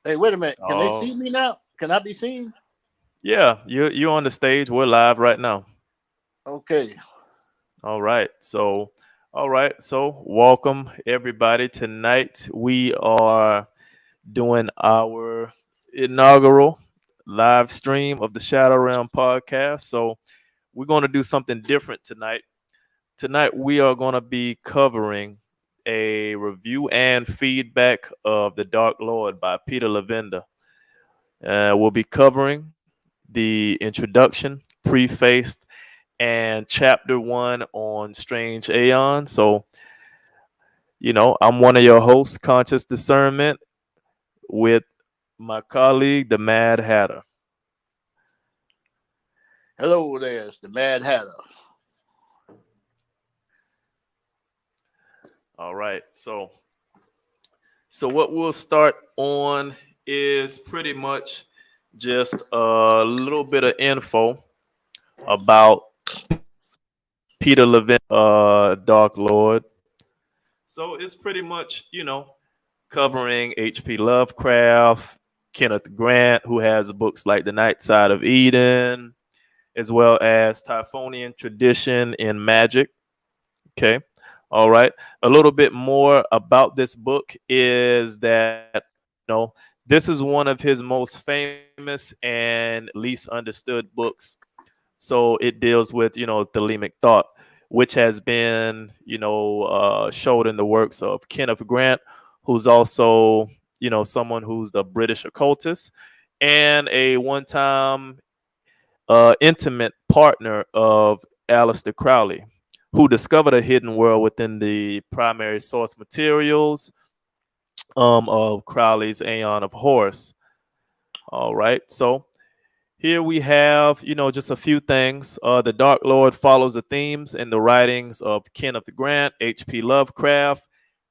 Hey, wait a minute. Can they Oh, see me now? Can I be seen? yeah, you're on the stage. We're live right now. Okay. All right. So welcome everybody. Tonight we are doing our inaugural live stream of the Shadow Realm podcast. So we're going to do something different tonight. Tonight we are going to be covering a review and feedback of The Dark Lord by Peter Levenda. We'll be covering the introduction, preface, and chapter one on Strange Aeon. So, I'm one of your hosts, Conscious Discernment, with my colleague, the Mad Hatter. Hello there. It's the Mad Hatter. All right. So what we'll start on is pretty much just a little bit of info about Peter Levin, Dark Lord. So it's pretty much, covering H.P. Lovecraft, Kenneth Grant, who has books like The Night Side of Eden, as well as Typhonian tradition in magic. Okay. All right. A little bit more about this book is that, this is one of his most famous and least understood books. So it deals with, Thelemic thought, which has been, showed in the works of Kenneth Grant, who's also, someone who's the British occultist and a one-time intimate partner of Aleister Crowley, who discovered a hidden world within the primary source materials of Crowley's Aeon of Horus. All right, so here we have, just a few things. The Dark Lord follows the themes and the writings of Kenneth Grant, H.P. Lovecraft,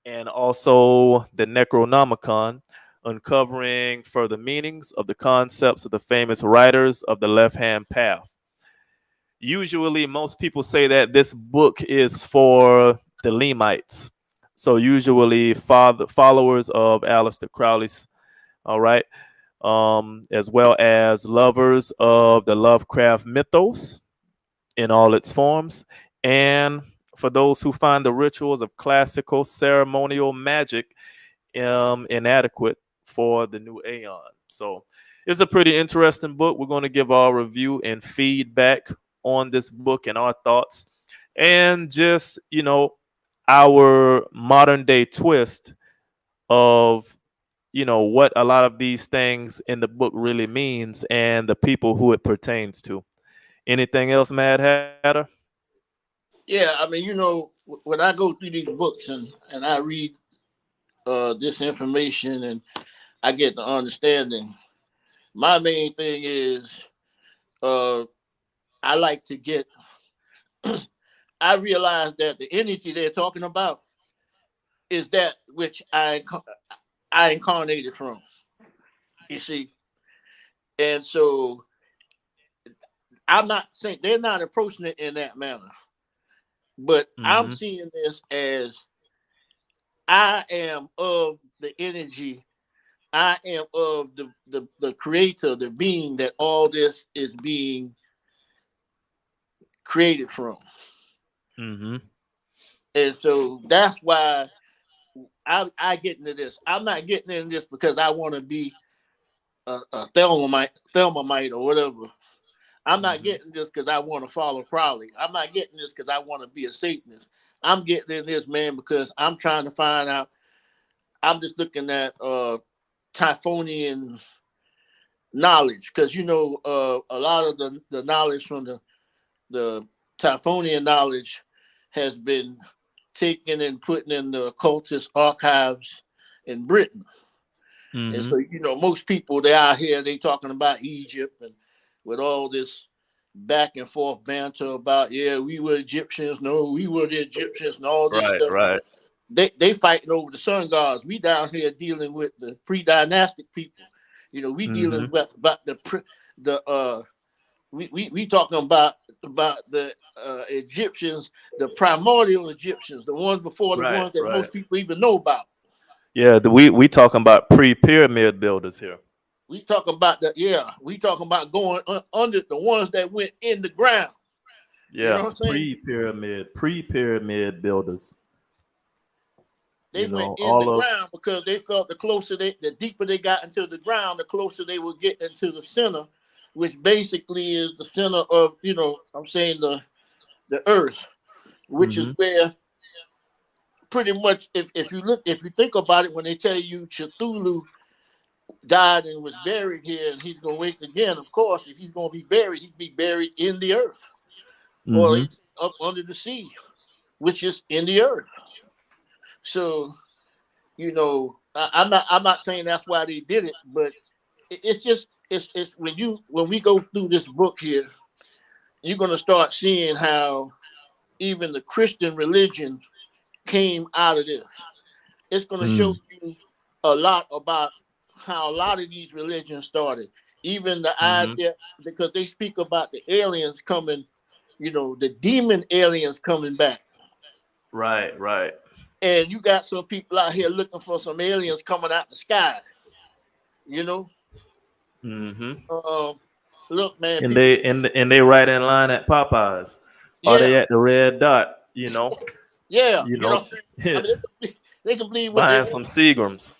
and also the Necronomicon, uncovering further meanings of the concepts of the famous writers of the left hand path. Usually, most people say that this book is for the Thelemites. So, usually, followers of Aleister Crowley's, all right, as well as lovers of the Lovecraft mythos in all its forms, and for those who find the rituals of classical ceremonial magic inadequate for the new Aeon. So it's a pretty interesting book. We're going to give our review and feedback on this book and our thoughts, and just our modern day twist of what a lot of these things in the book really means and the people who it pertains to. Anything else, Mad Hatter? Yeah, I mean, when I go through these books and I read this information and I get the understanding, my main thing is uh, I like to get. I realize that the energy they're talking about is that which I incarnated from. You see, and so I'm not saying they're not approaching it in that manner, but I'm Mm-hmm. seeing this as I am of the energy. I am of the creator, the being that all this is being created from. Mm-hmm. And so that's why I get into this. I'm not getting into this because I want to be a Thelmamite or whatever. I'm not Mm-hmm. getting this because I want to follow Crowley. I'm not getting this because I want to be a Satanist. I'm getting in this, man, because I'm trying to find out. I'm just looking at Typhonian knowledge because a lot of the knowledge from the Typhonian knowledge has been taken and put in the occultist archives in Britain. And Mm-hmm. so, most people they out here they talking about Egypt and with all this back and forth banter about yeah we were Egyptians, no we were the Egyptians and all this Right, stuff. right. They fighting over the sun gods. We down here dealing with the pre-dynastic people. We Mm-hmm. dealing with about the we talking about the Egyptians, the primordial Egyptians, the ones before the Right, ones that right. most people even know about. Yeah, we talking about pre-pyramid builders here. We talking about we talking about going under the ones that went in the ground. You know what Yes, I'm saying? pre-pyramid builders. They You went know, in the all of. ground because they felt the deeper they got into the ground, the closer they would get into the center, which basically is the center of, I'm saying the earth, which is Hmm. where pretty much if you think about it, when they tell you Cthulhu died and was buried here and he's gonna wake again, of course, if he's gonna be buried, he'd be buried in the earth or Hmm. up under the sea, which is in the earth. So, I'm not saying that's why they did it, but it's just it's when we go through this book here, you're gonna start seeing how even the Christian religion came out of this. It's gonna show Mm. you a lot about how a lot of these religions started. Even the Hmm. idea, because they speak about the aliens coming, the demon aliens coming back. Right, right. And you got some people out here looking for some aliens coming out the sky. You know, Hmm. um, look, man, And people. they right in line at Popeyes. Are Yeah, they at the red dot? You know, yeah. you You know know, what I'm saying? I mean, they can believe what they buying some want. Seagrams.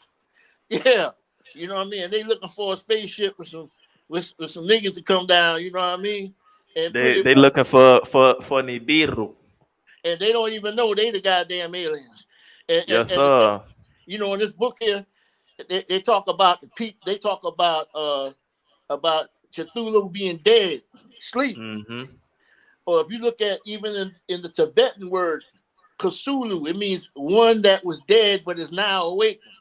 Yeah, you know what I mean. They looking for a spaceship with some niggas to come down. You know what I mean? And pretty They much, looking for Nibiru. and they don't even know they the goddamn aliens. Yes, And sir. in this book here, they talk about the people. They talk about Cthulhu being dead, sleep. Hmm. Or if you look at even in the Tibetan word Cthulhu, it means one that was dead but is now awakened.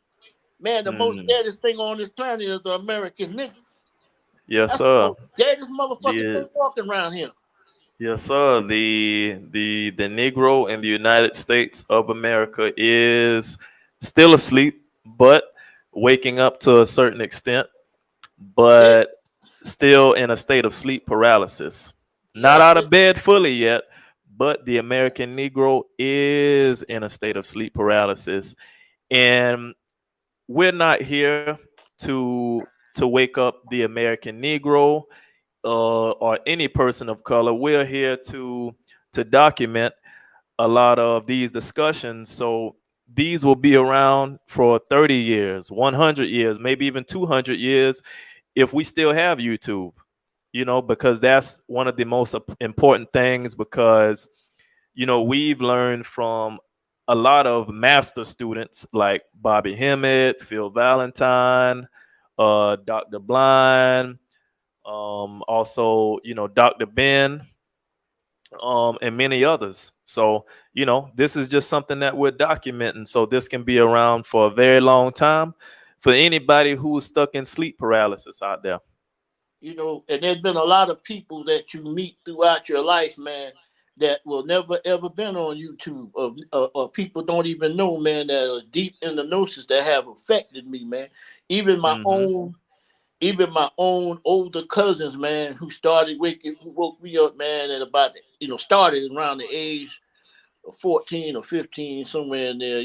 Man, the most Mm. deadest thing on this planet is the American nigga. Yes, That's the sir. most deadest motherfucking The thing walking around here. Yes, sir. The Negro in the United States of America is still asleep, but waking up to a certain extent, Yeah, but still in a state of sleep paralysis. Not yeah, out of bed fully yet, but the American Negro is in a state of sleep paralysis. And we're not here to wake up the American Negro or any person of color. We're here to document a lot of these discussions. So these will be around for 30 years, 100 years, maybe even 200 years if we still have YouTube, because that's one of the most important things because, we've learned from a lot of master students like Bobby Hemmett, Phil Valentine, Dr. Blind, also, Dr. Ben, and many others. So, this is just something that we're documenting. So this can be around for a very long time for anybody who's stuck in sleep paralysis out there. and there's been a lot of people that you meet throughout your life, man, that will never ever been on YouTube, or people don't even know, man, that are deep in the gnosis that have affected me, man. Even my Hmm. own even my own older cousins, man, who woke me up, man, at about, started around the age of 14 or 15, somewhere in there,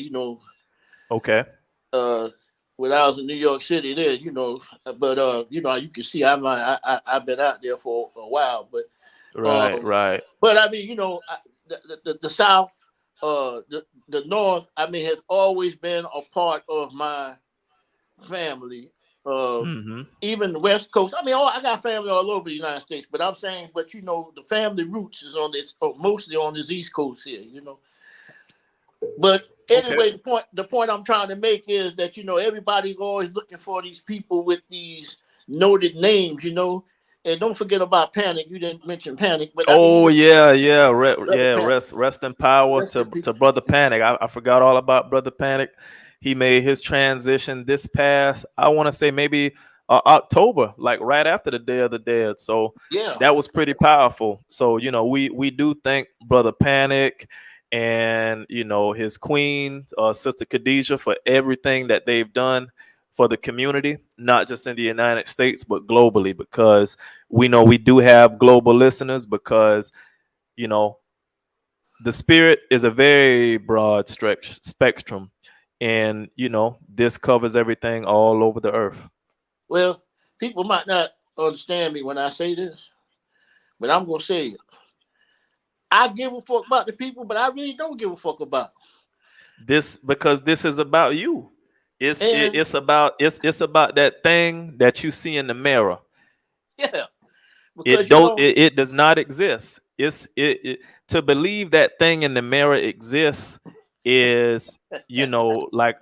Okay. uh, when I was in New York City there, but, you can see I've been out there for a while, Right, um, right. but I mean, the South, the North, I mean, has always been a part of my family. Uh, Hmm. Even the West Coast. I mean, I got family all over the United States, but I'm saying, the family roots is mostly on this East Coast here. But Okay. anyway, the point I'm trying to make is that everybody's always looking for these people with these noted names. And don't forget about Panic. You didn't mention Panic, but I mean, Oh yeah, yeah, Brother yeah. Panic. Rest in power Rest in peace. to Brother Panic. I forgot all about Brother Panic. He made his transition this past, I want to say maybe October, like right after the Day of the Dead. So Yeah. that was pretty powerful. So we do thank Brother Panic and his queen, Sister Khadijah, for everything that they've done for the community, not just in the United States but globally, because we know we do have global listeners because you know the spirit is a very broad spectrum, and this covers everything all over the earth. Well, people might not understand me when I say this, but I'm gonna say it. I give a fuck about the people, but I really don't give a fuck about This because this is about you. It's them. it, And it's about that thing that you see in the mirror. yeah, It because don't it does not exist. It to believe that thing in the mirror exists is like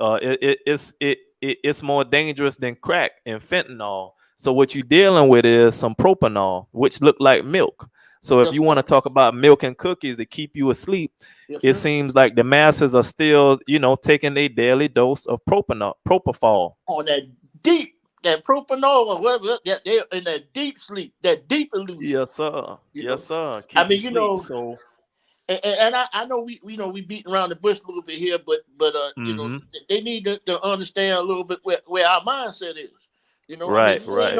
it's more dangerous than crack and fentanyl. So what you're dealing with is some propanol, which look like milk. So if yes, you sir. want to talk about milk and cookies to keep you asleep, Yes, it sir. seems like the masses are still taking a daily dose of propofol. On that deep, that propanol or whatever, that they're in that deep sleep, that deep illusion. Yes, sir. You Yes, know, sir. I Keep you mean, sleep. So, and I know we beating around the bush a little bit here, but hmm, they need to understand a little bit where our mindset is. I mean, right, right.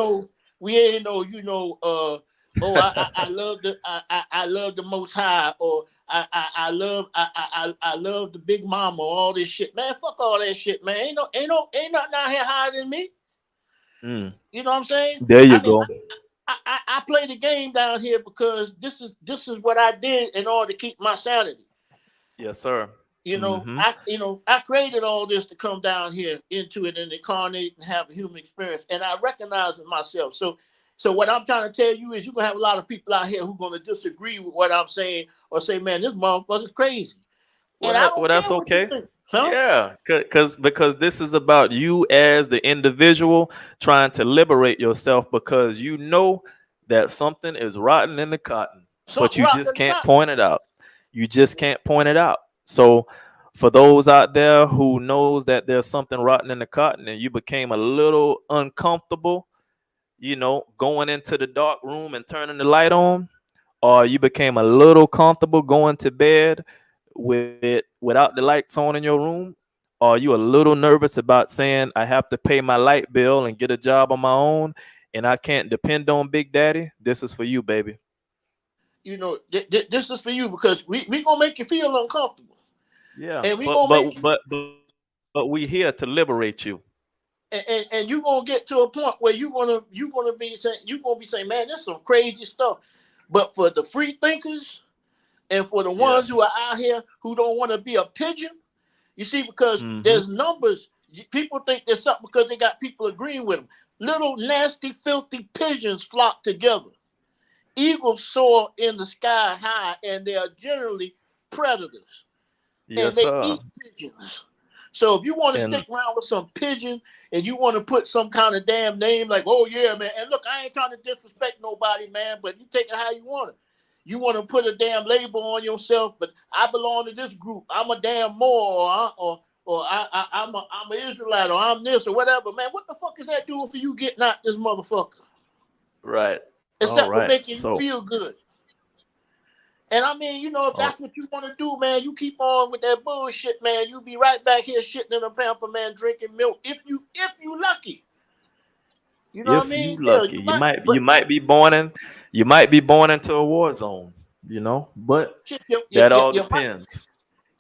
we ain't no oh I love I love the Most High, or I love I love the Big Mama, all this shit, man. Fuck all that shit, man. Ain't nothing out here higher than me. Mm. You know what I'm saying? There you I mean, go. I play the game down here because this is what I did in order to keep my sanity. Yes, sir. Hmm. I created all this to come down here into it and incarnate and have a human experience, and I recognize it myself. So what I'm trying to tell you is you're gonna have a lot of people out here who are gonna disagree with what I'm saying or say, man, this motherfucker's crazy. And I Well, don't that's care what you okay. think. Huh? Yeah, because this is about you as the individual trying to liberate yourself because you know that something is rotten in the cotton, but Something you rock just at the can't top. point it out. You just can't point it out. So, for those out there who knows that there's something rotten in the cotton and you became a little uncomfortable, going into the dark room and turning the light on, or you became a little comfortable going to bed without the lights on in your room, or you a little nervous about saying I have to pay my light bill and get a job on my own and I can't depend on Big Daddy, this is for you, baby. This is for you because we gonna make you feel uncomfortable, Yeah, and we but gonna make but you but but we here to liberate you. and you gonna get to a point where you gonna be saying, man, there's some crazy stuff. But for the free thinkers and for the ones who Yes. are out here who don't want to be a pigeon, you see, because Mm-hmm. there's numbers. People think there's something because they got people agreeing with them. Little nasty, filthy pigeons flock together. Eagles soar in the sky high, and they are generally predators, and Yes, they sir. eat pigeons. So if you want to And stick around with some pigeon and you want to put some kind of damn name like, oh yeah, man, and look, I ain't trying to disrespect nobody, man, but you take it how you want it. You want to put a damn label on yourself, but I belong to this group. I'm a damn Moor, I'm an Israelite, or I'm this or whatever, man. What the fuck is that doing for you getting out this motherfucker? right. All Except for right. making you So, feel good. And I mean, if oh, that's what you want to do, man, you keep on with that bullshit, man. You'll be right back here shitting in a pamper, man, drinking milk. If you lucky. You know what I if you mean? Yeah, lucky, you you might, might but you might be born in you might be born into a war zone, but shit, that all depends.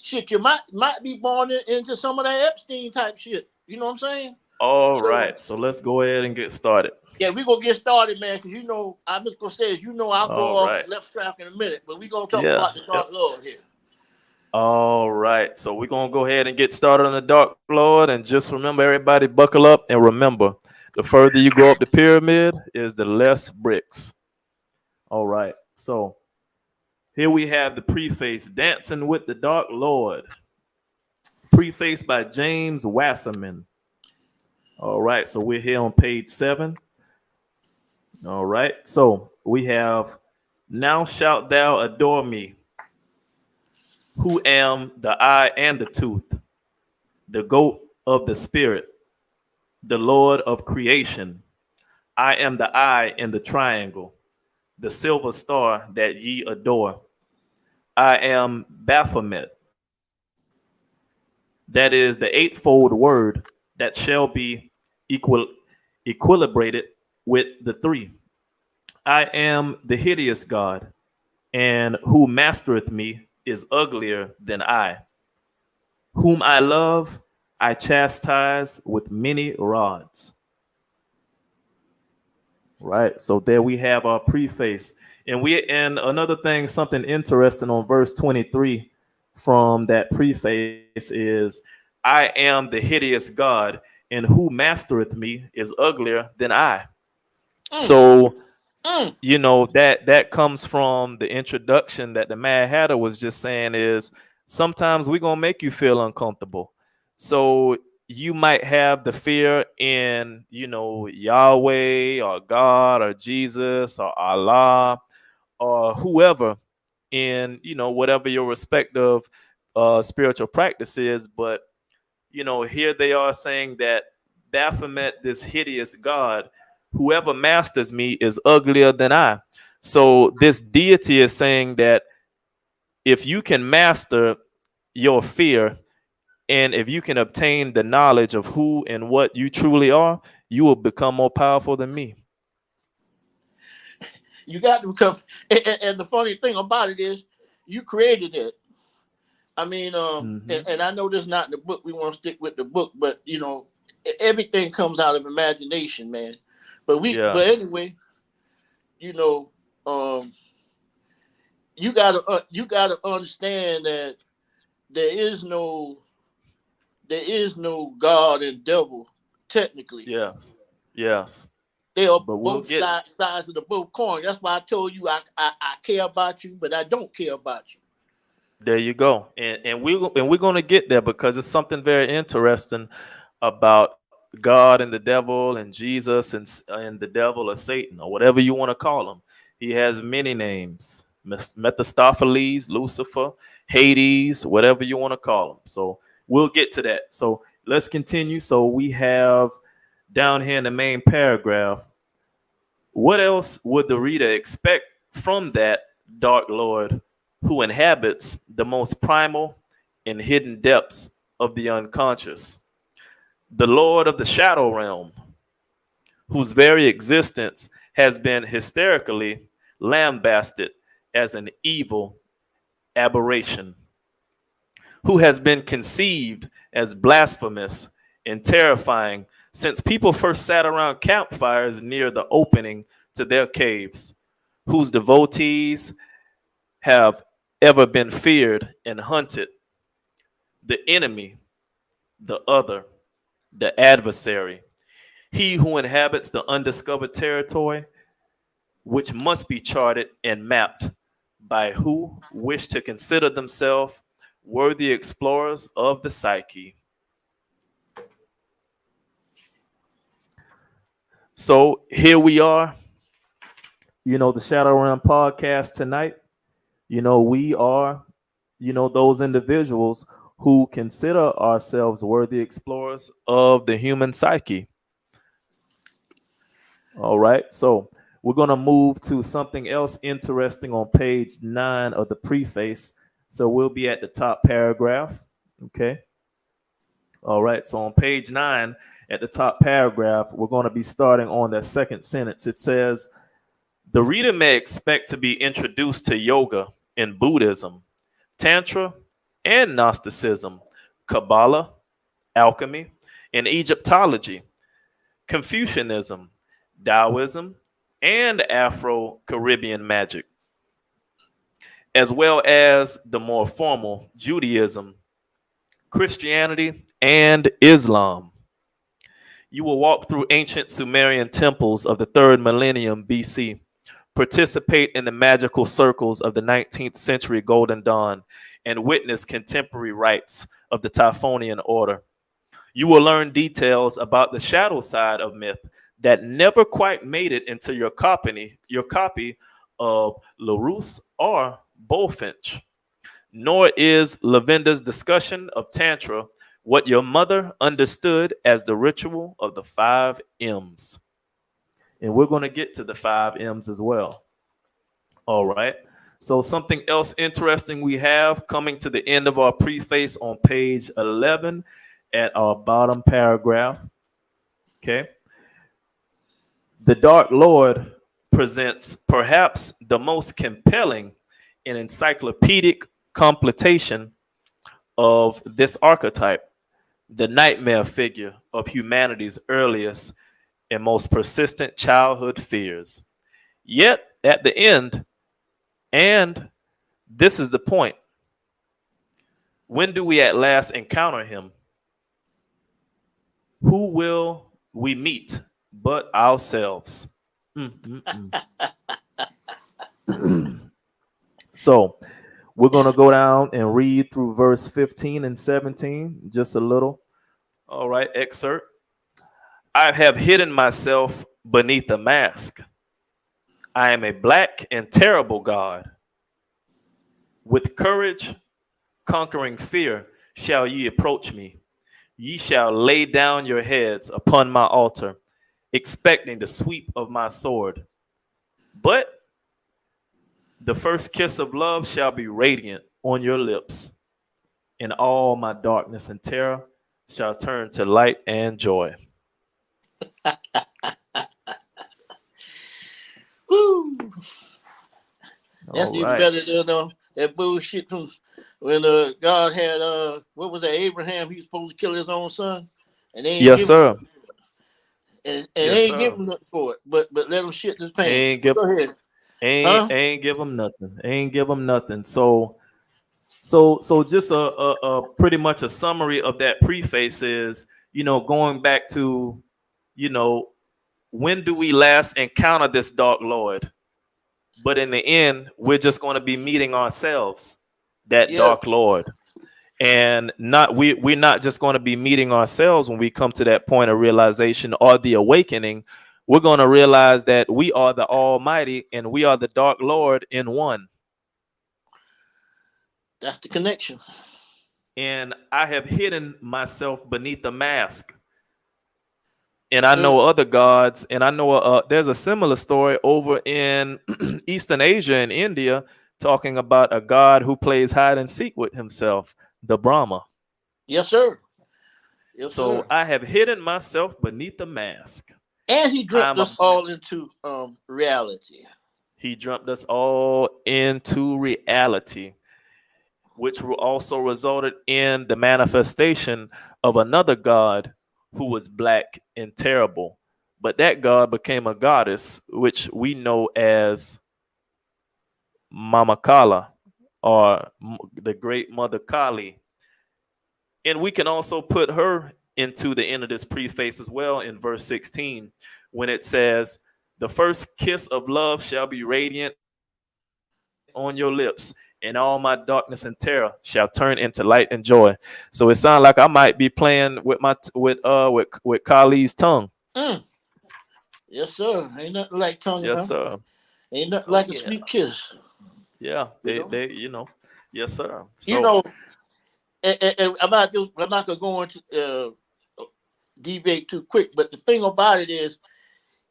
you might be born into some of that Epstein type shit. You know what I'm saying? All So right, so let's go ahead and get started. yeah, we gonna get started, man, because I'm just gonna say, I'll go All off right. left track in a minute, but we gonna talk Yeah. about the Yep. Dark Lord here. All right. So we're gonna go ahead and get started on the Dark Lord, and just remember, everybody, buckle up and remember, the further you go up the pyramid is the less bricks. All right. So here we have the preface, Dancing with the Dark Lord, preface by James Wasserman. All right. So we're here on page 7. All right. So we have, now shalt thou adore me, who am the eye and the tooth, the goat of the spirit, the Lord of creation. I am the eye in the triangle, the silver star that ye adore. I am Baphomet. That is the eightfold word that shall be equilibrated with the three. I am the hideous God, and who mastereth me is uglier than I. Whom I love, I chastise with many rods. Right. So there we have our preface. And another thing, something interesting on verse 23 from that preface is I am the hideous God, and who mastereth me is uglier than I. Mm, So mm. that comes from the introduction that the Mad Hatter was just saying is sometimes we're gonna make you feel uncomfortable. So you might have the fear in Yahweh or God or Jesus or Allah or whoever in whatever your respective spiritual practice is. But here they are saying that Baphomet, this hideous God, whoever masters me is uglier than I. So this deity is saying that if you can master your fear and if you can obtain the knowledge of who and what you truly are, you will become more powerful than me. You got to become. And the funny thing about it is, you created it. I mean, Hmm. and I know this is not in the book. We want to stick with the book, but everything comes out of imagination, man. But Yes. anyway, you know, um, you gotta understand that there is no there is no God and devil technically. Yes. Yes. They are But we'll both get sides of the both coin. That's why I told you I care about you, but I don't care about you. there you go. And we're going to get there because it's something very interesting about God and the devil and Jesus and the devil or Satan or whatever you want to call him. He has many names: Mephistopheles, Lucifer, Hades, whatever you want to call him. So we'll get to that. So let's continue. So we have down here in the main paragraph. What else would the reader expect from that Dark Lord who inhabits the most primal and hidden depths of the unconscious? The Lord of the Shadow Realm, whose very existence has been hysterically lambasted as an evil aberration, who has been conceived as blasphemous and terrifying since people first sat around campfires near the opening to their caves, whose devotees have ever been feared and hunted, the enemy, the other, the adversary, he who inhabits the undiscovered territory, which must be charted and mapped by who wish to consider themselves worthy explorers of the psyche. So here we are, the Shadow Realm podcast tonight. We are, those individuals who consider ourselves worthy explorers of the human psyche. All right. So we're going to move to something else interesting on page 9 of the preface. So we'll be at the top paragraph. Okay. All right. So on page 9, at the top paragraph, we're going to be starting on the second sentence. It says, the reader may expect to be introduced to yoga in Buddhism, Tantra, and Gnosticism, Kabbalah, alchemy, and Egyptology, Confucianism, Taoism, and Afro Caribbean magic, as well as the more formal Judaism, Christianity, and Islam. You will walk through ancient Sumerian temples of the 3rd millennium BC, participate in the magical circles of the 19th century Golden Dawn, and witness contemporary rites of the Typhonian order. You will learn details about the shadow side of myth that never quite made it into your copy of Larousse or Bullfinch. Nor is Levenda's discussion of Tantra what your mother understood as the ritual of the 5 M's. And we're going to get to the 5 M's as well. All right. So something else interesting we have coming to the end of our preface on page 11 at our bottom paragraph. Okay. The Dark Lord presents perhaps the most compelling and encyclopedic completion of this archetype, the nightmare figure of humanity's earliest and most persistent childhood fears. Yet, at the end, and this is the point, when do we at last encounter him? Who will we meet but ourselves? So, we're going to go down and read through verse 15 and 17, just a little. All right, excerpt. I have hidden myself beneath a mask. I am a black and terrible God. With courage, conquering fear, shall ye approach me. Ye shall lay down your heads upon my altar, expecting the sweep of my sword. But the first kiss of love shall be radiant on your lips, and all my darkness and terror shall turn to light and joy. Woo. That's All even right. better than that bullshit from when God had what was that, Abraham? He was supposed to kill his own son, and they ain't Yes, give him, sir. and Yes, they ain't give sir. him nothing for it, but let him shit his pants. Ain't give Go ahead, ain't huh? ain't give them nothing. Ain't give them nothing. So just a pretty much a summary of that preface is, going back to, you know, when do we last encounter this dark lord? But in the end, we're just going to be meeting ourselves, that Yes, dark lord. And we're not just going to be meeting ourselves when we come to that point of realization or the awakening. We're going to realize that we are the Almighty and we are the Dark Lord in one. that's the connection. And I have hidden myself beneath a mask. And I Mm. know other gods, and I know there's a similar story over in Eastern Asia and India, talking about a god who plays hide and seek with himself, the Brahma. Yes, sir. Yes, So sir. I have hidden myself beneath the mask. And he dreamt I'm a us all into reality. He dreamt us all into reality, which also resulted in the manifestation of another god who was black and terrible. But that god became a goddess, which we know as Mama Kala, or the great mother Kali. And we can also put her into the end of this preface as well in verse 16, when it says, the first kiss of love shall be radiant on your lips, and all my darkness and terror shall turn into light and joy. So it sounds like I might be playing with with Kali's tongue. Mm. Yes, sir. Ain't nothing like tongue, Yes, huh? sir. Ain't nothing Oh like a yeah. sweet kiss. Yeah. You know. Yes, sir. You So know. And I'm not gonna go into deviate too quick, but the thing about it is,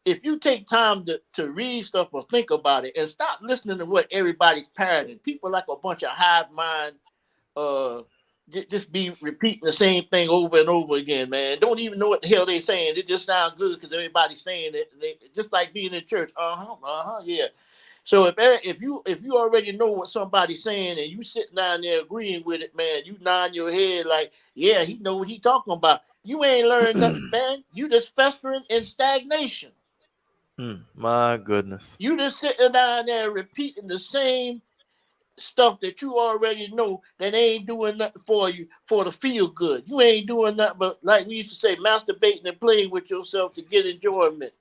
if you take time to read stuff or think about it and stop listening to what everybody's parroting, people like a bunch of hive mind, uh, just be repeating the same thing over and over again, man. Don't even know what the hell they saying. It just sounds good because everybody's saying it. Just like being in church. Yeah. So if you already know what somebody's saying and you sitting down there agreeing with it, man, you nod your head like, yeah, he know what he talking about. You ain't learned nothing, man. You just festering in stagnation. my goodness. You just sitting down there repeating the same stuff that you already know that ain't doing nothing for you for the feel good. You ain't doing nothing but, like we used to say, masturbating and playing with yourself to get enjoyment,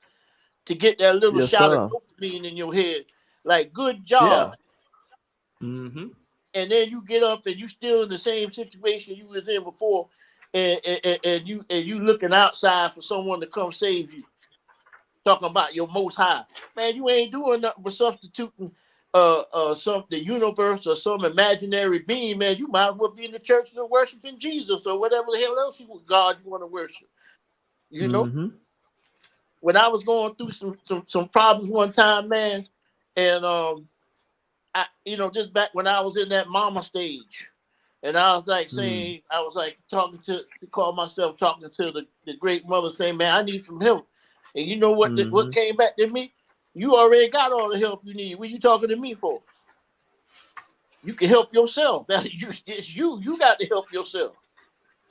to get that little Yes, shot of sir. dopamine in your head. Like, good Yeah. job. Mm-hmm. And then you get up and you still in the same situation you was in before, and you looking outside for someone to come save you. Talking about your most high. Man, you ain't doing nothing but substituting some the universe or some imaginary being, man. You might as well be in the church and worshiping Jesus or whatever the hell else God you want to worship. You know? Mm-hmm. When I was going through some problems one time, man, and just back when I was in that mama stage, and I was like Mm. saying, I was like talking to call myself talking to the great mother, saying, man, I need some help. And you know what Mm-hmm. came back to me? You already got all the help you need. What you talking to me for? You can help yourself. Now it's you. You got to help yourself.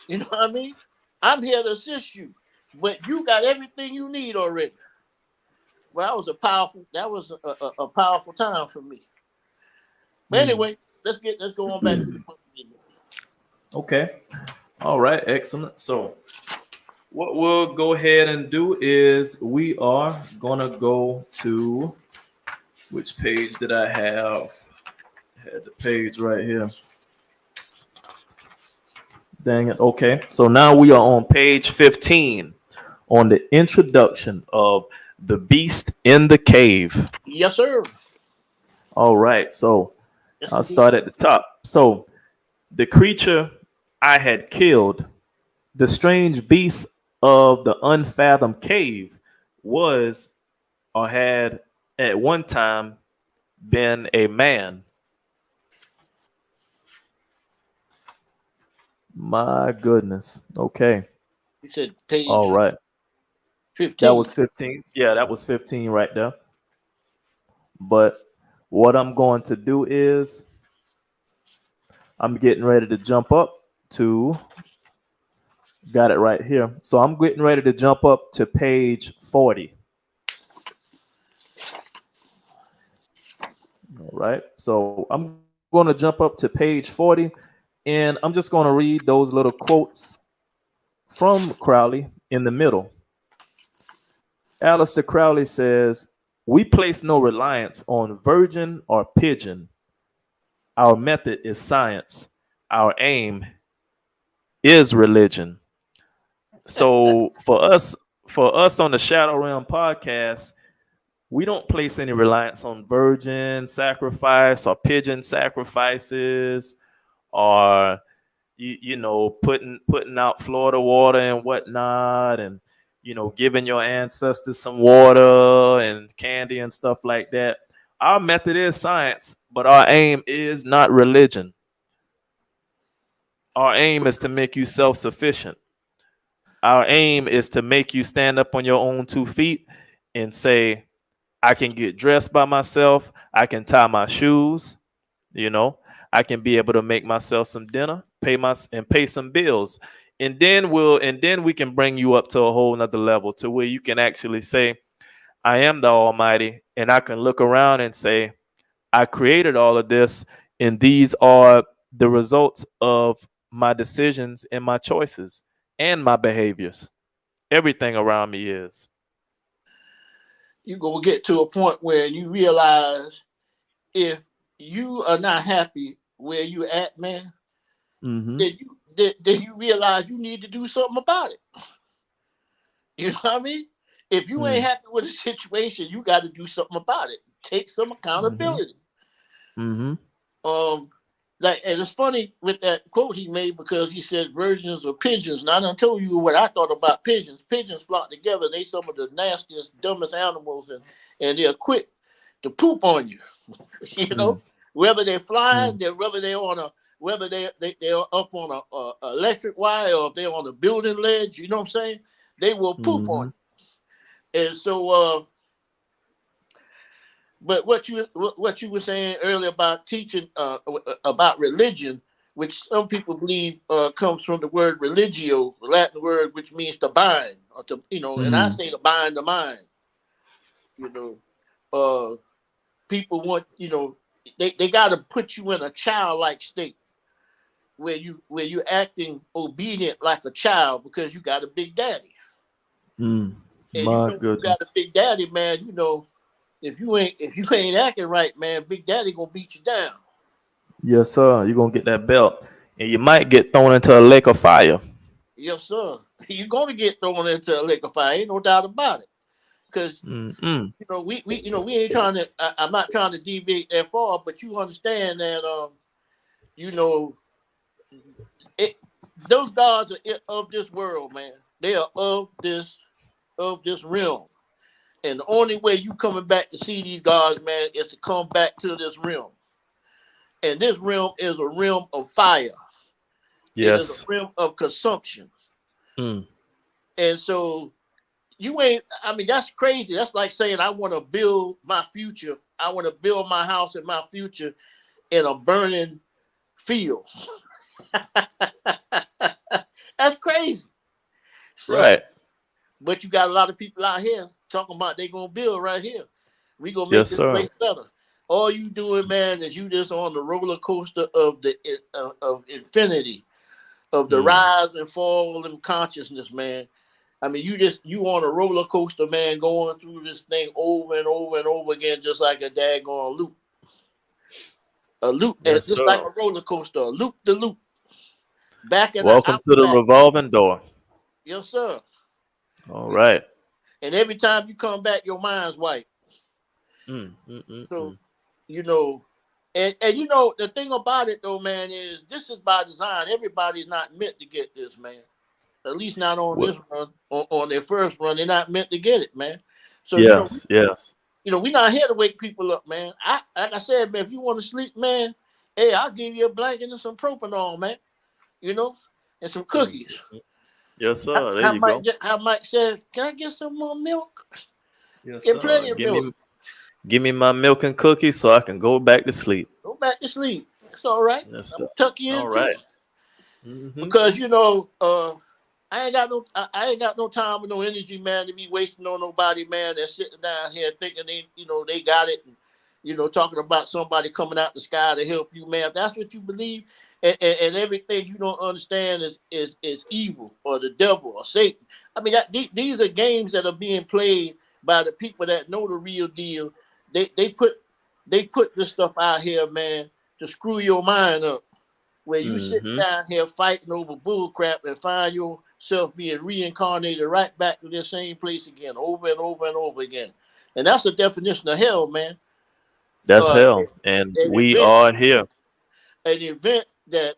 You know what I mean? I'm here to assist you, but you got everything you need already. Well, that was a powerful time for me. But Mm. anyway, let's go on back to the book. Okay. All right. Excellent. So what we'll go ahead and do is we are gonna go to which page did I have? I had the page right here. Dang it. Okay. So now we are on page 15 on the introduction of the beast in the cave. Yes, sir. All right. So Yes, I'll indeed. start at the top. So the creature I had killed, the strange beast of the unfathomed cave, was or had at one time been a man. My goodness. Okay. You said All page right. That 15. was 15. Yeah, that was 15 right there. But what I'm going to do is I'm getting ready to jump up to, got it right here. So I'm getting ready to jump up to page 40. All right. So I'm going to jump up to page 40 and I'm just going to read those little quotes from Crowley in the middle. Aleister Crowley says, "We place no reliance on virgin or pigeon. Our method is science. Our aim is religion." So for us on the Shadow Realm podcast, we don't place any reliance on virgin sacrifice or pigeon sacrifices or putting out Florida water and whatnot, and giving your ancestors some water and candy and stuff like that. Our method is science, but our aim is not religion. Our aim is to make you self-sufficient. Our aim is to make you stand up on your own 2 feet and say, I can get dressed by myself, I can tie my shoes, you know, I can be able to make myself some dinner, pay some bills. And then we can bring you up to a whole nother level to where you can actually say, I am the Almighty, and I can look around and say, I created all of this, and these are the results of my decisions and my choices and my behaviors. Everything around me is. You gonna get to a point where you realize if you are not happy where you at, man, Mm-hmm. then you realize you need to do something about it. You know what I mean? If you ain't happy with a situation, you got to do something about it. Take some Mm-hmm. accountability. Mm-hmm. Um, and it's funny with that quote he made because he said virgins or pigeons. And I done told you what I thought about pigeons. Pigeons flock together. They some of the nastiest, dumbest animals, and they're quick to poop on you. You know, whether they're flying, whether they're up on a electric wire or if they're on a building ledge. You know what I'm saying? They will poop on Mm-hmm. you. And so, but what you were saying earlier about teaching about religion, which some people believe comes from the word religio, the Latin word which means to bind or to and I Mm-hmm. say to bind the mind. You know, people want they got to put you in a childlike state where you acting obedient like a child because you got a big daddy, and My when you got a goodness. big daddy, man, if you ain't acting right, man, Big Daddy gonna beat you down. Yes, sir. You're gonna get that belt. And you might get thrown into a lake of fire. Yes, sir. You're gonna get thrown into a lake of fire. Ain't no doubt about it. Because Mm-mm. we ain't trying to. I'm not trying to deviate that far, but you understand that you know, it, those gods are of this world, man. They are of this realm. And the only way you coming back to see these gods, man, is to come back to this realm. And this realm is a realm of fire. It is a Yes. realm of consumption. Mm. And so you ain't, I mean, that's crazy. That's like saying, I want to build my future. I want to build my house and my future in a burning field. That's crazy. So, Right. but you got a lot of people out here talking about they gonna build right here. We gonna make Yes, this sir. place better. All you doing, man, is you just on the roller coaster of the of infinity, of the Mm. rise and fall in consciousness, man. I mean, you on a roller coaster, man, going through this thing over and over and over again, just like a daggone loop, Yes, just like sir. a roller coaster, a loop the loop, back and Welcome out to the back. revolving door. Yes, sir. All You know, right. and every time you come back, your mind's white. Mm, mm, mm, So, mm. you know, and the thing about it though, man, is this is by design. Everybody's not meant to get this, man. At least not on What? this run. On their first run, they're not meant to get it, man. So Yes, yes. we're not here to wake people up, man. I like I said, man, if you want to sleep, man, hey, I'll give you a blanket and some propanol, man. You know, and some Mm, cookies. mm. Yes, How, sir. There how you Mike go. how Mike said, can I get some more milk? Yes, Get sir. plenty of milk. Give me my milk and cookies so I can go back to sleep. Go back to sleep. It's all right. Yes, I'm sir. gonna tuck you All in too. right. Mm-hmm. Because I ain't got no time or no energy, man, to be wasting on nobody, man, that's sitting down here thinking they got it, and talking about somebody coming out the sky to help you, man. If that's what you believe, and everything you don't understand is evil or the devil or Satan. I mean, these are games that are being played by the people that know the real deal. They put this stuff out here, man, to screw your mind up where you sit Mm-hmm. down here fighting over bull crap and find yourself being reincarnated right back to the same place again, over and over and over again. And that's the definition of hell, man. That's Uh, hell. And an we event, are here. an event that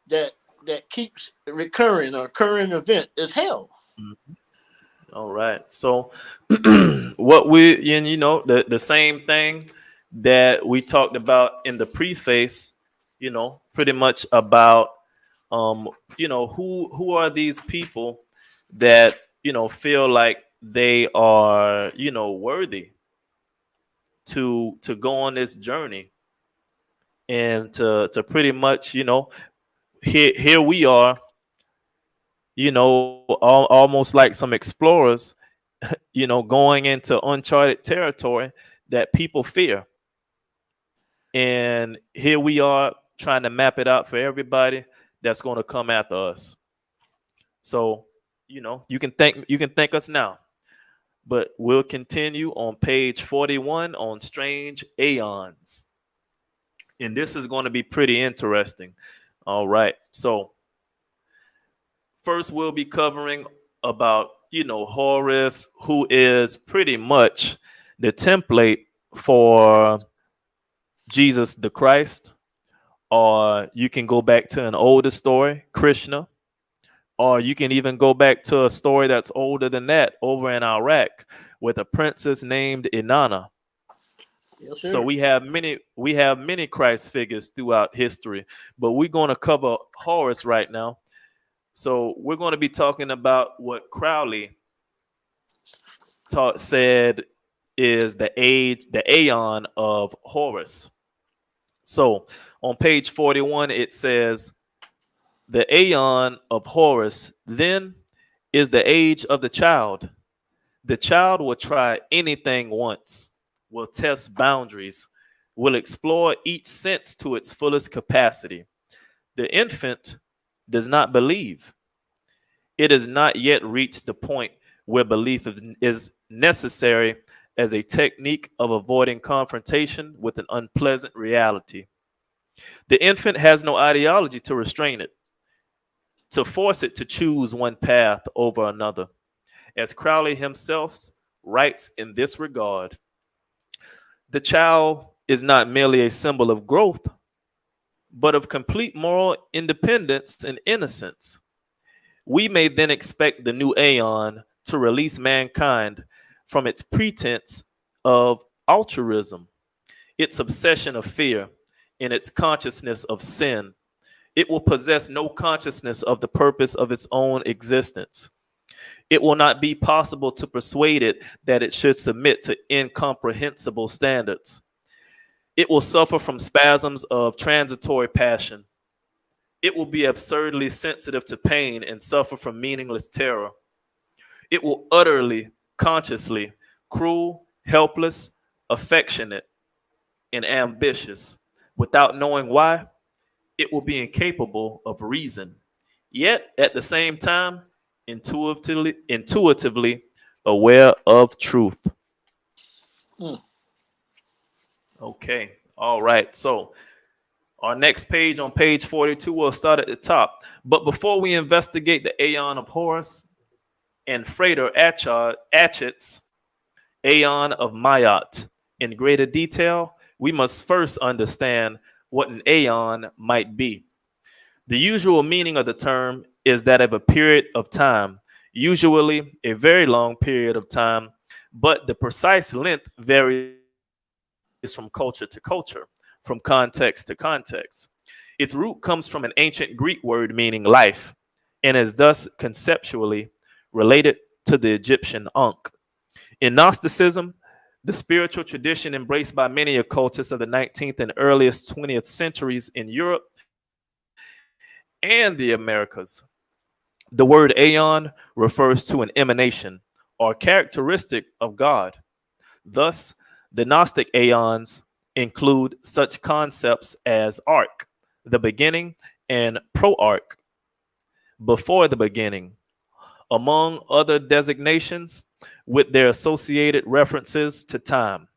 that keeps recurring, a current event is hell. Mhm. All right. So what we and the same thing that we talked about in the preface, pretty much about um, who are these people that, feel like they are, worthy to go on this journey and to pretty much, here we are, almost like some explorers, going into uncharted territory that people fear. And here we are trying to map it out for everybody that's going to come after us. So, you can thank us now, but we'll continue on page 41 on strange aeons. And this is going to be pretty interesting. All right. So, first we'll be covering about, Horus, who is pretty much the template for Jesus the Christ, or you can go back to an older story, Krishna, or you can even go back to a story that's older than that over in Iraq with a princess named Inanna. Yes, So sir. we have many Christ figures throughout history, but we're going to cover Horus right now. So we're going to be talking about what Crowley said is the Aeon of Horus. So on page 41, it says, the Aeon of Horus then is the age of the child. The child will try anything once, will test boundaries, will explore each sense to its fullest capacity. The infant does not believe. It has not yet reached the point where belief is necessary as a technique of avoiding confrontation with an unpleasant reality. The infant has no ideology to restrain it, to force it to choose one path over another. As Crowley himself writes in this regard, the child is not merely a symbol of growth, but of complete moral independence and innocence. We may then expect the new Aeon to release mankind from its pretense of altruism, its obsession of fear, and its consciousness of sin. It will possess no consciousness of the purpose of its own existence. It will not be possible to persuade it that it should submit to incomprehensible standards. It will suffer from spasms of transitory passion. It will be absurdly sensitive to pain and suffer from meaningless terror. It will utterly, consciously, cruel, helpless, affectionate, and ambitious. Without knowing why, it will be incapable of reason. Yet, at the same time, intuitively aware of truth. Mm. Okay. All right. So our next page on page 42 will start at the top. But before we investigate the Aeon of Horus and Frater Atchet's Aeon of Mayat in greater detail, we must first understand what an Aeon might be. The usual meaning of the term is that of a period of time, usually a very long period of time, but the precise length varies from culture to culture, from context to context. Its root comes from an ancient Greek word meaning life, and is thus conceptually related to the Egyptian Ankh. In Gnosticism, the spiritual tradition embraced by many occultists of the 19th and earliest 20th centuries in Europe and the Americas, the word Aeon refers to an emanation or characteristic of God. Thus, the Gnostic Aeons include such concepts as arc, the beginning, and proarch, before the beginning, among other designations with their associated references to time.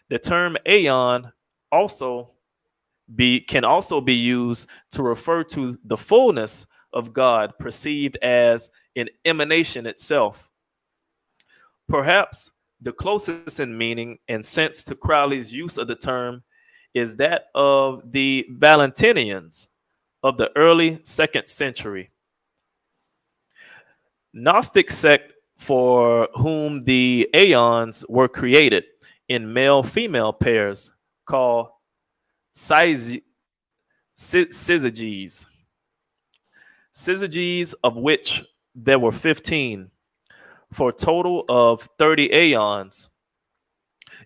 The term Aeon also can also be used to refer to the fullness of God perceived as an emanation itself. Perhaps the closest in meaning and sense to Crowley's use of the term is that of the Valentinians of the early second century, Gnostic sect for whom the Aeons were created in male-female pairs called syzygies. Syzygies of which there were 15, for a total of 30 Aeons.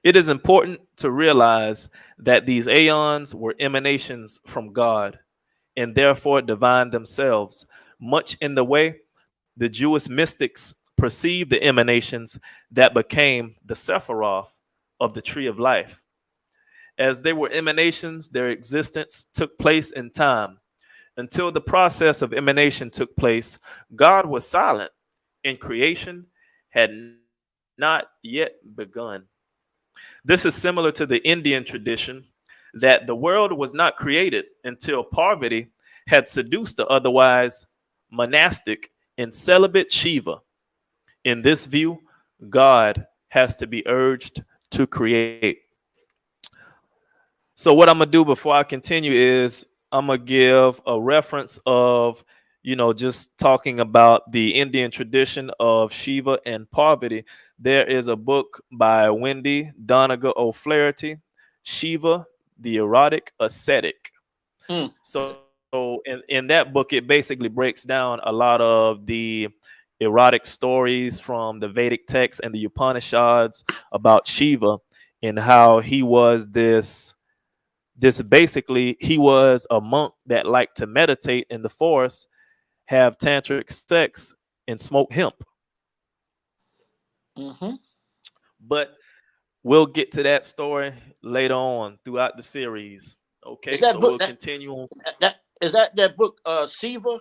It is important to realize that these Aeons were emanations from God and therefore divine themselves, much in the way the Jewish mystics perceived the emanations that became the Sephiroth of the tree of life. As they were emanations, their existence took place in time. Until the process of emanation took place, God was silent, and creation had not yet begun. This is similar to the Indian tradition that the world was not created until Parvati had seduced the otherwise monastic and celibate Shiva. In this view, God has to be urged to create. So, what I'm gonna do before I continue is I'm gonna give a reference of, just talking about the Indian tradition of Shiva and Parvati. There is a book by Wendy Donegal O'Flaherty, Shiva, the Erotic Ascetic. Mm. So in that book, it basically breaks down a lot of the erotic stories from the Vedic texts and the Upanishads about Shiva and how he was this basically he was a monk that liked to meditate in the forest, have tantric sex, and smoke hemp. Mm-hmm. But we'll get to that story later on throughout the series. Is Okay, that so book we'll continue on. that is that book Siva?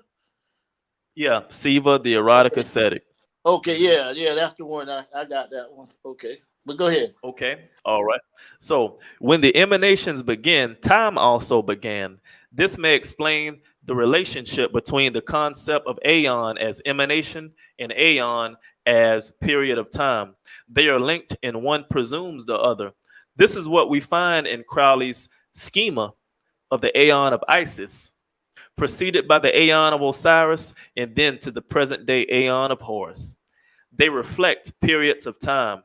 Yeah, Siva, the erotic Okay. ascetic. Okay, yeah, yeah, that's the one. I got that one. Okay. But go ahead. Okay, all right. So when the emanations began, time also began. This may explain the relationship between the concept of Aeon as emanation and Aeon as period of time. They are linked and one presumes the other. This is what we find in Crowley's schema of the Aeon of Isis, preceded by the Aeon of Osiris, and then to the present day Aeon of Horus. They reflect periods of time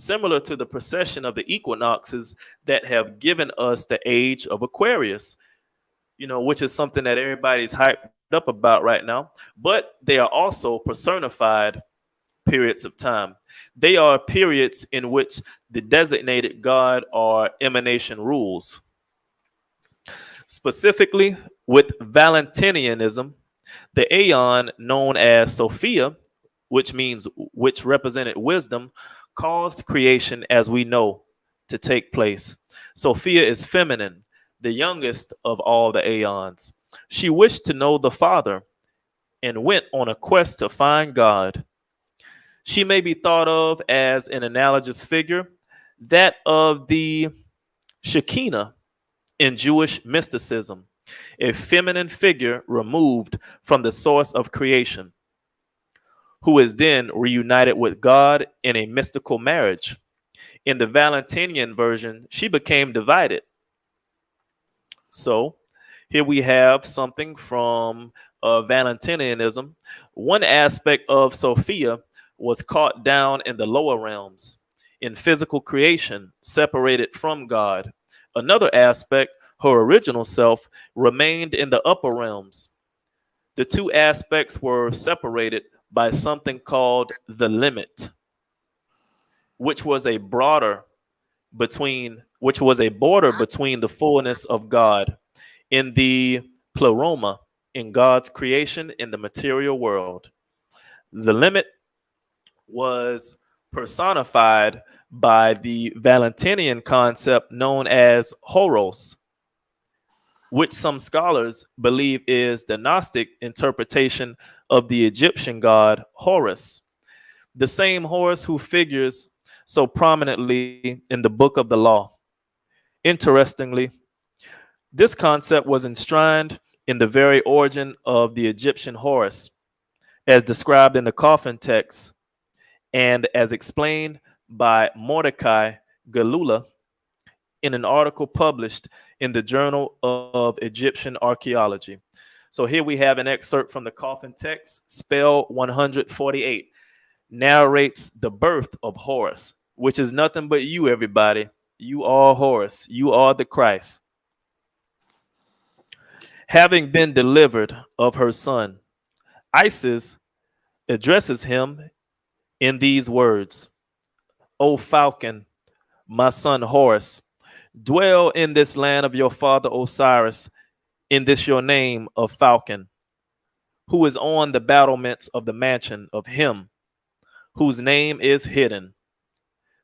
similar to the precession of the equinoxes that have given us the age of Aquarius, which is something that everybody's hyped up about right now. But they are also personified periods of time. They are periods in which the designated god or emanation rules. Specifically, with Valentinianism, the Aeon known as Sophia which represented wisdom, caused creation as we know to take place. Sophia is feminine, the youngest of all the Aeons. She wished to know the Father and went on a quest to find God. She may be thought of as an analogous figure, that of the Shekinah in Jewish mysticism, a feminine figure removed from the source of creation, who is then reunited with God in a mystical marriage. In the Valentinian version, she became divided. So here we have something from Valentinianism. One aspect of Sophia was caught down in the lower realms, in physical creation, separated from God. Another aspect, her original self, remained in the upper realms. The two aspects were separated by something called the limit, which was a border between the fullness of God in the pleroma, in God's creation in the material world. The limit was personified by the Valentinian concept known as Horos, which some scholars believe is the Gnostic interpretation of the Egyptian god Horus, the same Horus who figures so prominently in the book of the law. Interestingly, this concept was enshrined in the very origin of the Egyptian Horus, as described in the coffin text and as explained by Mordecai Galula in an article published in the Journal of Egyptian Archaeology. So here we have an excerpt from the coffin text. Spell 148 narrates the birth of Horus, which is nothing but you, everybody. You are Horus. You are the Christ. Having been delivered of her son, Isis addresses him in these words: O falcon, my son Horus, dwell in this land of your father Osiris, in this your name of falcon, who is on the battlements of the mansion of him whose name is hidden.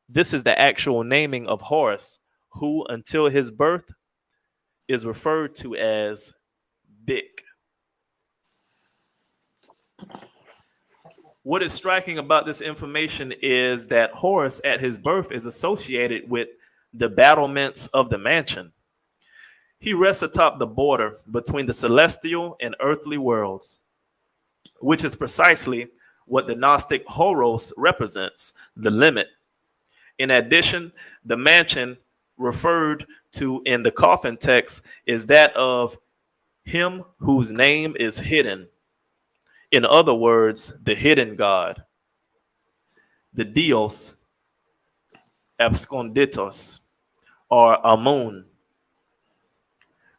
This is the actual naming of Horus, who until his birth is referred to as Bik. What is striking about this information is that Horus at his birth is associated with the battlements of the mansion. He rests atop the border between the celestial and earthly worlds, which is precisely what the Gnostic Horos represents, the limit. In addition, the mansion referred to in the coffin text is that of him whose name is hidden. In other words, the hidden God, the Dios absconditos, or Amun,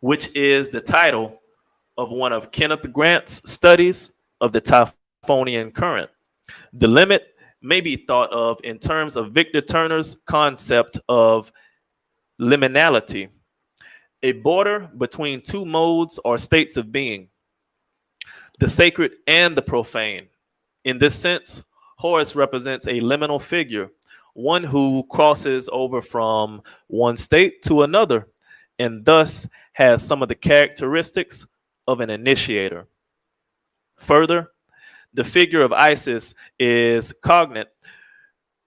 which is the title of one of Kenneth Grant's studies of the Typhonian Current. The limit may be thought of in terms of Victor Turner's concept of liminality, a border between two modes or states of being, the sacred and the profane. In this sense, Horus represents a liminal figure, one who crosses over from one state to another, and thus has some of the characteristics of an initiator. Further, the figure of Isis is cognate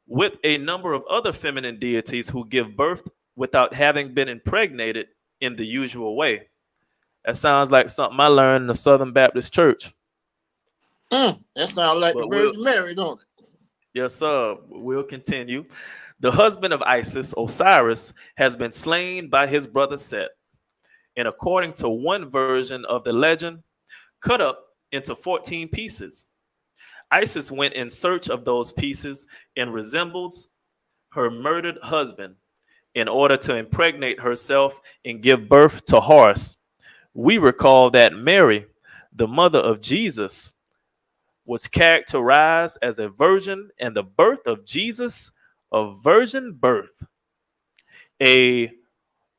with a number of other feminine deities who give birth without having been impregnated in the usual way. That sounds like something I learned in the Southern Baptist Church. That sounds like But the Virgin Mary, don't it? Yes, sir. We'll continue. The husband of Isis, Osiris, has been slain by his brother Set, and according to one version of the legend, cut up into 14 pieces. Isis went in search of those pieces and resembles her murdered husband in order to impregnate herself and give birth to Horus. We recall that Mary, the mother of Jesus, was characterized as a virgin, and the birth of Jesus, a virgin birth, a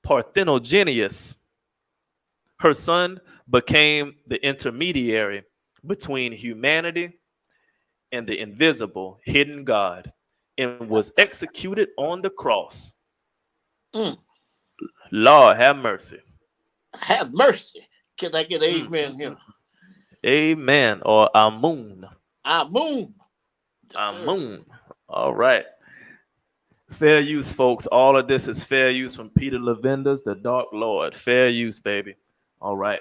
parthenogenesis. Her son became the intermediary between humanity and the invisible, hidden God, and was executed on the cross. Mm. Lord have mercy. Have mercy. Can I get Mm, amen mm, here? mm. Amen or Amun. Amun. Yes, sir. Amun. All right. Fair use, folks. All of this is fair use from Peter Levenda's The Dark Lord. Fair use, baby. All right.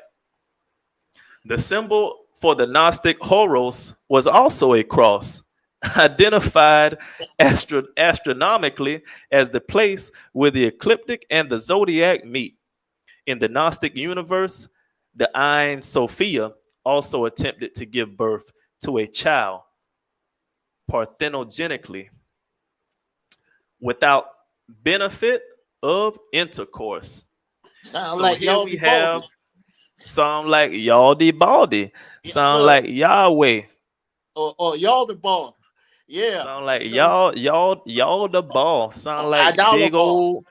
The symbol for the Gnostic Horos was also a cross, identified astronomically as the place where the ecliptic and the zodiac meet. In the Gnostic universe, the Ain Sophia also attempted to give birth to a child parthenogenically without benefit of intercourse. Sound So like here y'all we the have baldest. some like Yaldi Baldi, Yes, sound sir. like Yahweh, Or y'all the ball. Yeah. sound like You know, y'all the ball, sound or like dollar big ball. old,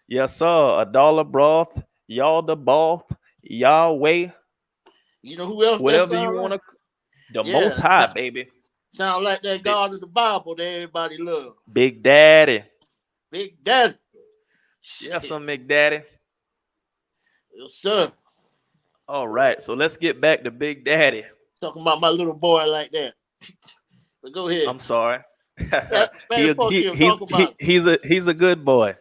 yes sir, a dollar broth, y'all the broth, Yahweh, You know who else that whatever you sound want like? to, the Yeah. most high, baby, Sound like that big, God of the Bible that everybody love. big daddy, Big Daddy. yes Shit. sir, McDaddy. Yes, sir. All right, so let's get back to Big Daddy. Talking about my little boy like that. But go ahead. I'm sorry. Man, fuck him. Talk about it. He's a good boy.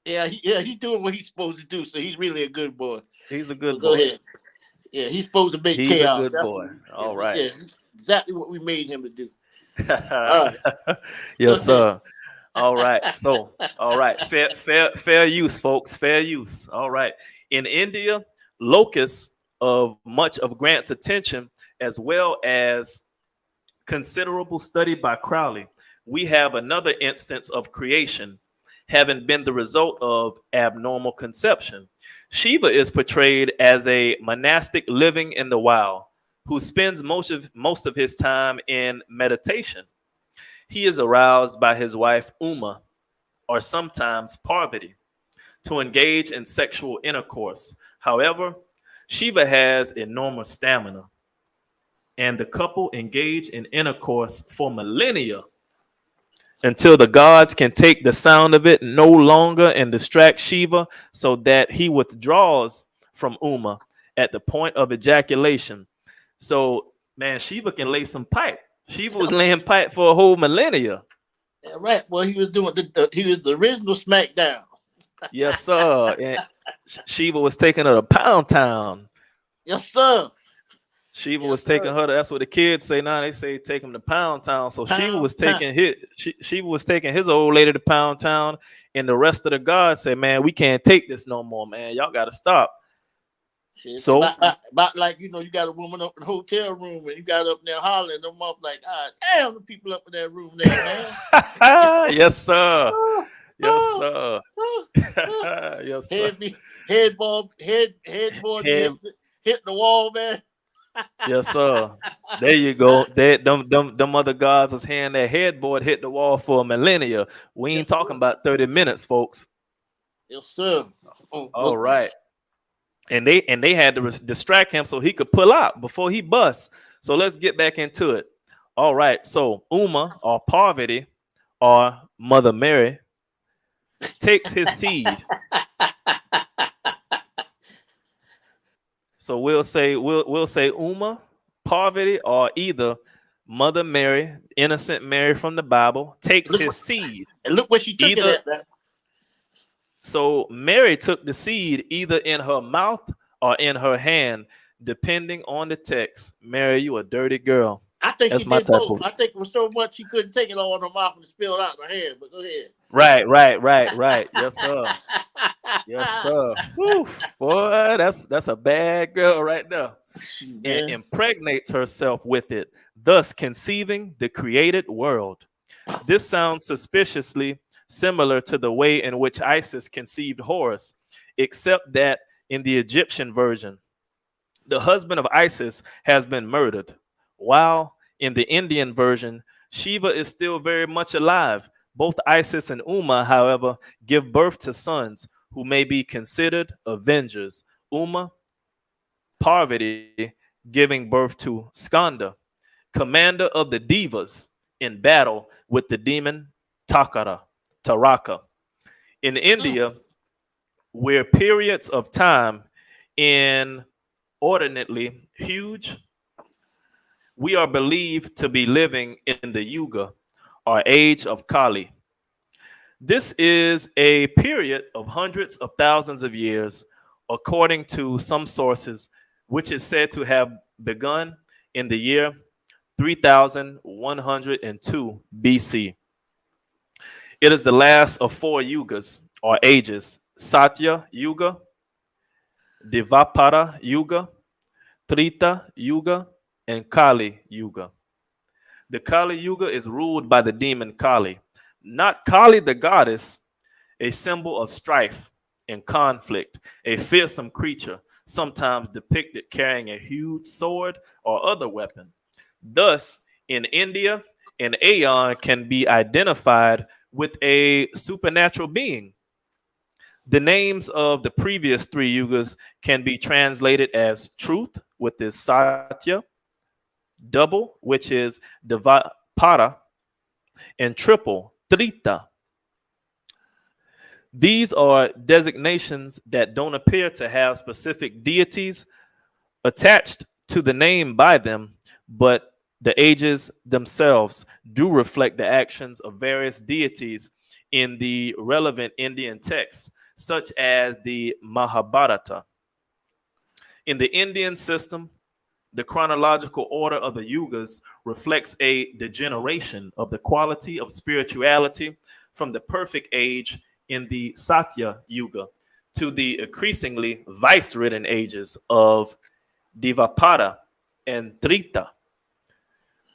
Yeah, he's doing what he's supposed to do, so he's really a good boy. He's a But good go boy. ahead. Yeah, he's supposed to make He's a chaos. good That's boy. what All right. yeah, exactly what we made him to do. All right. Go Yes, ahead. sir. All right. So, all right. Fair use, folks. Fair use. All right. In India, locus of much of Grant's attention, as well as considerable study by Crowley, we have another instance of creation having been the result of abnormal conception. Shiva is portrayed as a monastic living in the wild who spends most of his time in meditation. He is aroused by his wife Uma, or sometimes Parvati, to engage in sexual intercourse. However, Shiva has enormous stamina, and the couple engage in intercourse for millennia until the gods can take the sound of it no longer and distract Shiva so that he withdraws from Uma at the point of ejaculation. So, man, Shiva can lay some pipe. Shiva was laying pipe for a whole millennia. Yeah, right. Well, he was doing he was the original SmackDown. Yes, sir. And Shiva was taking her to Pound Town. Yes, sir. Shiva Yes, was taking sir. her to, that's what the kids say now. They say take him to Pound Town. So Shiva Pound was town. taking Shiva was taking his old lady to Pound Town, and the rest of the gods say, man, we can't take this no more, man. Y'all got to stop. Shit, So about like you got a woman up in the hotel room and you got up there hollering them up like, ah, damn, the people up in that room there, man. yes, sir. Ah, Yes, ah, sir. ah, ah. Yes, sir. Headboard be Head, hitting the wall, man. yes, sir. There you go. Them other gods was hearing that headboard hit the wall for a millennia. We ain't Yes, talking sir. about 30 minutes, folks. Yes, sir. Oh, All right. And they had to distract him so he could pull out before he busts. So let's get back into it. All right. So Uma or Parvati or Mother Mary takes his seed. So we'll say Uma, Parvati, or either Mother Mary, innocent Mary from the Bible, takes look, his seed. and look where she took it Either at, man. so Mary took the seed either in her mouth or in her hand, depending on the text. Mary, you a dirty girl. I think she That's my did type both. of I think it was so much she couldn't take it all in her mouth and spill it out in her hand. But go ahead. right. Yes, sir. Yes, sir. Whew, boy, that's a bad girl right there. Shoot, And man. impregnates herself with it, thus conceiving the created world. This sounds suspiciously similar to the way in which Isis conceived Horus, except that in the Egyptian version, the husband of Isis has been murdered, while in the Indian version, Shiva is still very much alive. Both Isis and Uma, however, give birth to sons who may be considered avengers. Uma, Parvati, giving birth to Skanda, commander of the Devas in battle with the demon Taraka. In India, where periods of time inordinately huge, we are believed to be living in the Yuga, or age of Kali. This is a period of hundreds of thousands of years, according to some sources, which is said to have begun in the year 3102 BC. It is the last of four yugas, or ages: Satya Yuga, Dvapara Yuga, Trita Yuga, and Kali Yuga. The Kali Yuga is ruled by the demon Kali, not Kali the goddess, a symbol of strife and conflict, a fearsome creature, sometimes depicted carrying a huge sword or other weapon. Thus, in India, an Aeon can be identified with a supernatural being. The names of the previous three yugas can be translated as truth, with this Satya, double, which is Dvapara, and triple, Trita. These are designations that don't appear to have specific deities attached to the name by them, but the ages themselves do reflect the actions of various deities in the relevant Indian texts, such as the Mahabharata. In the Indian system, the chronological order of the yugas reflects a degeneration of the quality of spirituality from the perfect age in the Satya Yuga to the increasingly vice-ridden ages of Dvapara and Trita,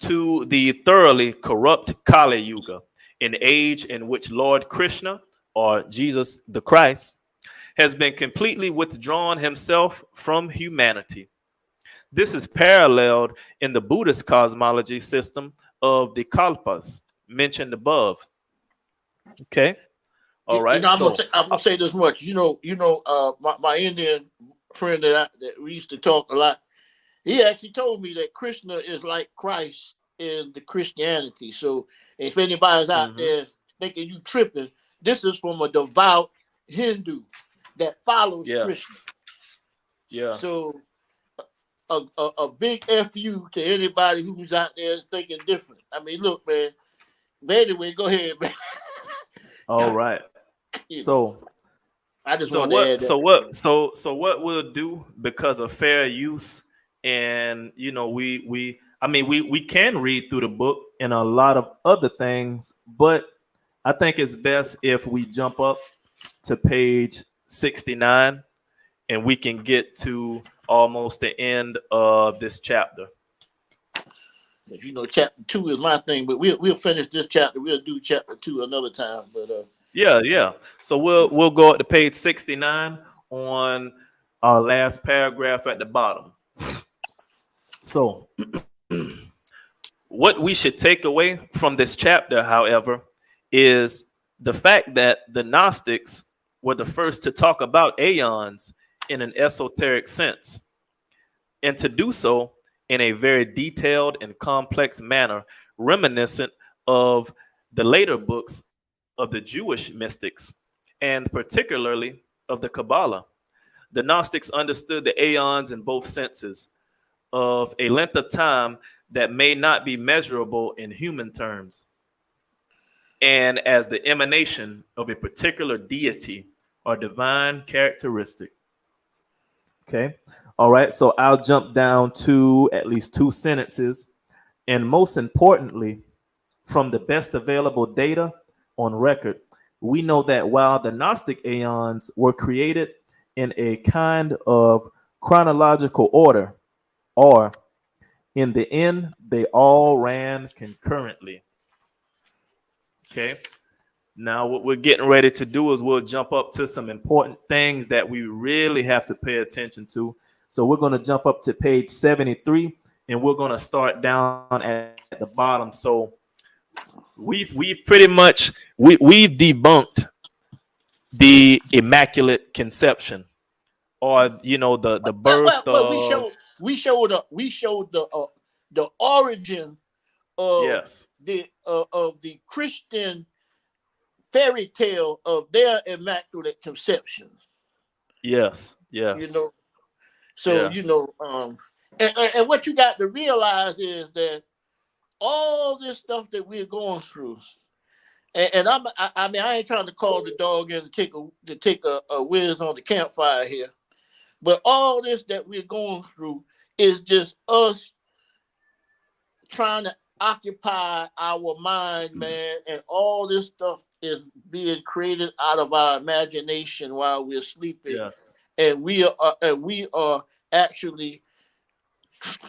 to the thoroughly corrupt Kali Yuga, an age in which Lord Krishna, or Jesus the Christ, has been completely withdrawn himself from humanity. This is paralleled in the Buddhist cosmology system of the Kalpas mentioned above. Okay. All right. I'm gonna say this much. My Indian friend that we used to talk a lot. He actually told me that Krishna is like Christ in the Christianity. So if anybody's out there thinking you tripping, this is from a devout Hindu that follows Krishna. Yeah. So a big FU to anybody who's out there thinking different. I mean, look, man. But anyway, go ahead, man. All right. So I just want to add that. So what we'll do, because of fair use, and we can read through the book and a lot of other things, but I think it's best if we jump up to page 69 and we can get to almost the end of this chapter. Chapter 2 is my thing, but we'll finish this chapter. We'll do chapter 2 another time. But yeah. So we'll go up to page 69 on our last paragraph at the bottom. So what we should take away from this chapter, however, is the fact that the Gnostics were the first to talk about Aeons in an esoteric sense, and to do so in a very detailed and complex manner, reminiscent of the later books of the Jewish mystics, and particularly of the Kabbalah. The Gnostics understood the Aeons in both senses, of a length of time that may not be measurable in human terms, and as the emanation of a particular deity or divine characteristic. Okay. All right. So I'll jump down to at least 2 sentences. And most importantly, from the best available data on record, we know that while the Gnostic Aeons were created in a kind of chronological order, or in the end, they all ran concurrently. Okay. Now, what we're getting ready to do is we'll jump up to some important things that we really have to pay attention to. So we're going to jump up to page 73, and we're going to start down at the bottom. So we've pretty much we've debunked the Immaculate Conception, or the birth. We showed the origin of Yes. the Christian fairy tale of their immaculate conception. Yes. You Yes. know, so Yes. and what you got to realize is that all this stuff that we're going through, I mean, I ain't trying to call the dog in to take a whiz on the campfire here, but all this that we're going through is just us trying to occupy our mind, man, and all this stuff is being created out of our imagination while we're sleeping, Yes. and we are actually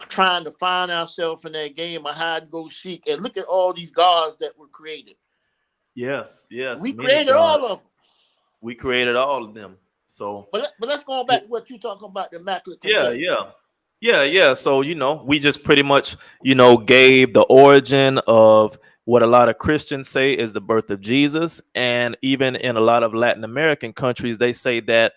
trying to find ourselves in that game of hide and go seek. And look at all these gods that were created. Yes. Yes. We Many created all gods. of them. We created all of them. So But let's go back to what you talking about, the immaculate yeah, conception. yeah. Yeah, yeah. So, we just pretty much, gave the origin of what a lot of Christians say is the birth of Jesus. And even in a lot of Latin American countries, they say that,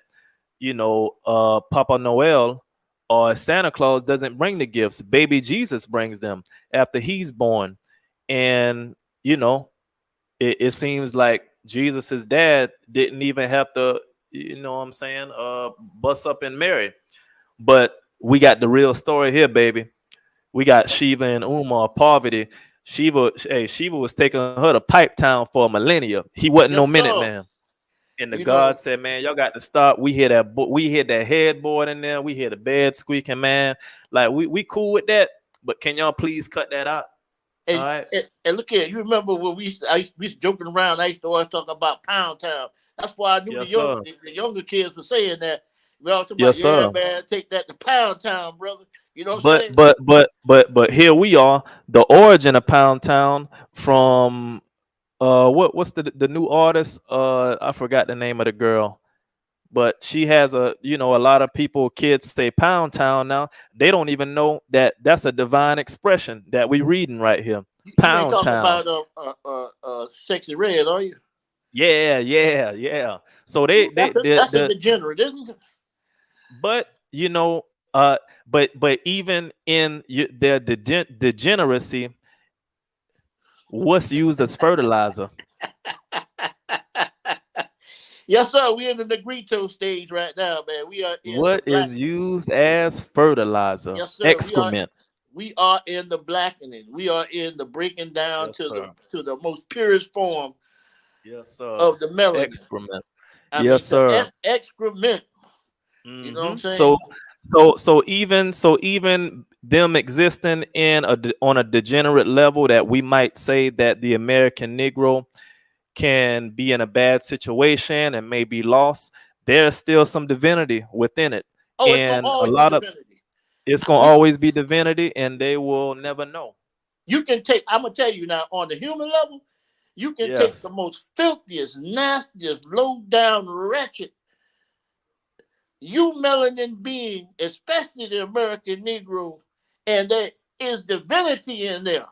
Papa Noel or Santa Claus doesn't bring the gifts. Baby Jesus brings them after he's born. And, you know, it seems like Jesus's dad didn't even have to, what I'm saying, bust up and marry. But we got the real story here, baby. We got Shiva and Uma, Parvati. Shiva was taking her to Pipe Town for a millennia. He wasn't no Yes, minute sir. man. And the You God know, said, "Man, y'all got to stop. We hear that headboard in there. We hear the bed squeaking, man. Like we cool with that, but can y'all please cut that out? All and right? and look here, you remember when we used joking around, I used to always talk about Pound Town. That's why I knew Yes, sir. the younger kids were saying that. We all talking about, Yes, yeah, sir. man, take that to Pound Town, brother. You know what I'm But saying? but but but but here we are. The origin of Pound Town from what's the new artist? I forgot the name of the girl, but she has a lot of people, kids say Pound Town now. They don't even know that that's a divine expression that we reading right here. You ain't Pound talking Town. about Sexy Red, are you? Yeah, yeah, yeah. So they That's a degenerate, isn't it? but but even in their degeneracy, what's used as fertilizer? Yes, sir. We're in the Negrito stage right now, man. We are in the What black. is used as fertilizer? Yes, sir. Excrement. We are in the blackening. We are in the breaking down Yes, sir. to the most purest form Yes, sir. of the melanin. Excrement. I mean, Yes, to sir. excrement. You know what I'm saying? So even them existing on a degenerate level, that we might say that the American Negro can be in a bad situation and may be lost, there's still some divinity within it. Oh, it's gonna And a always be lot of divinity. it's gonna You always be divinity, and they will never know. you can take. I'm gonna tell you now on the human level. You can take the Yes. most filthiest, nastiest, low down, wretched, you melanin being, especially the American Negro, and there is divinity in there.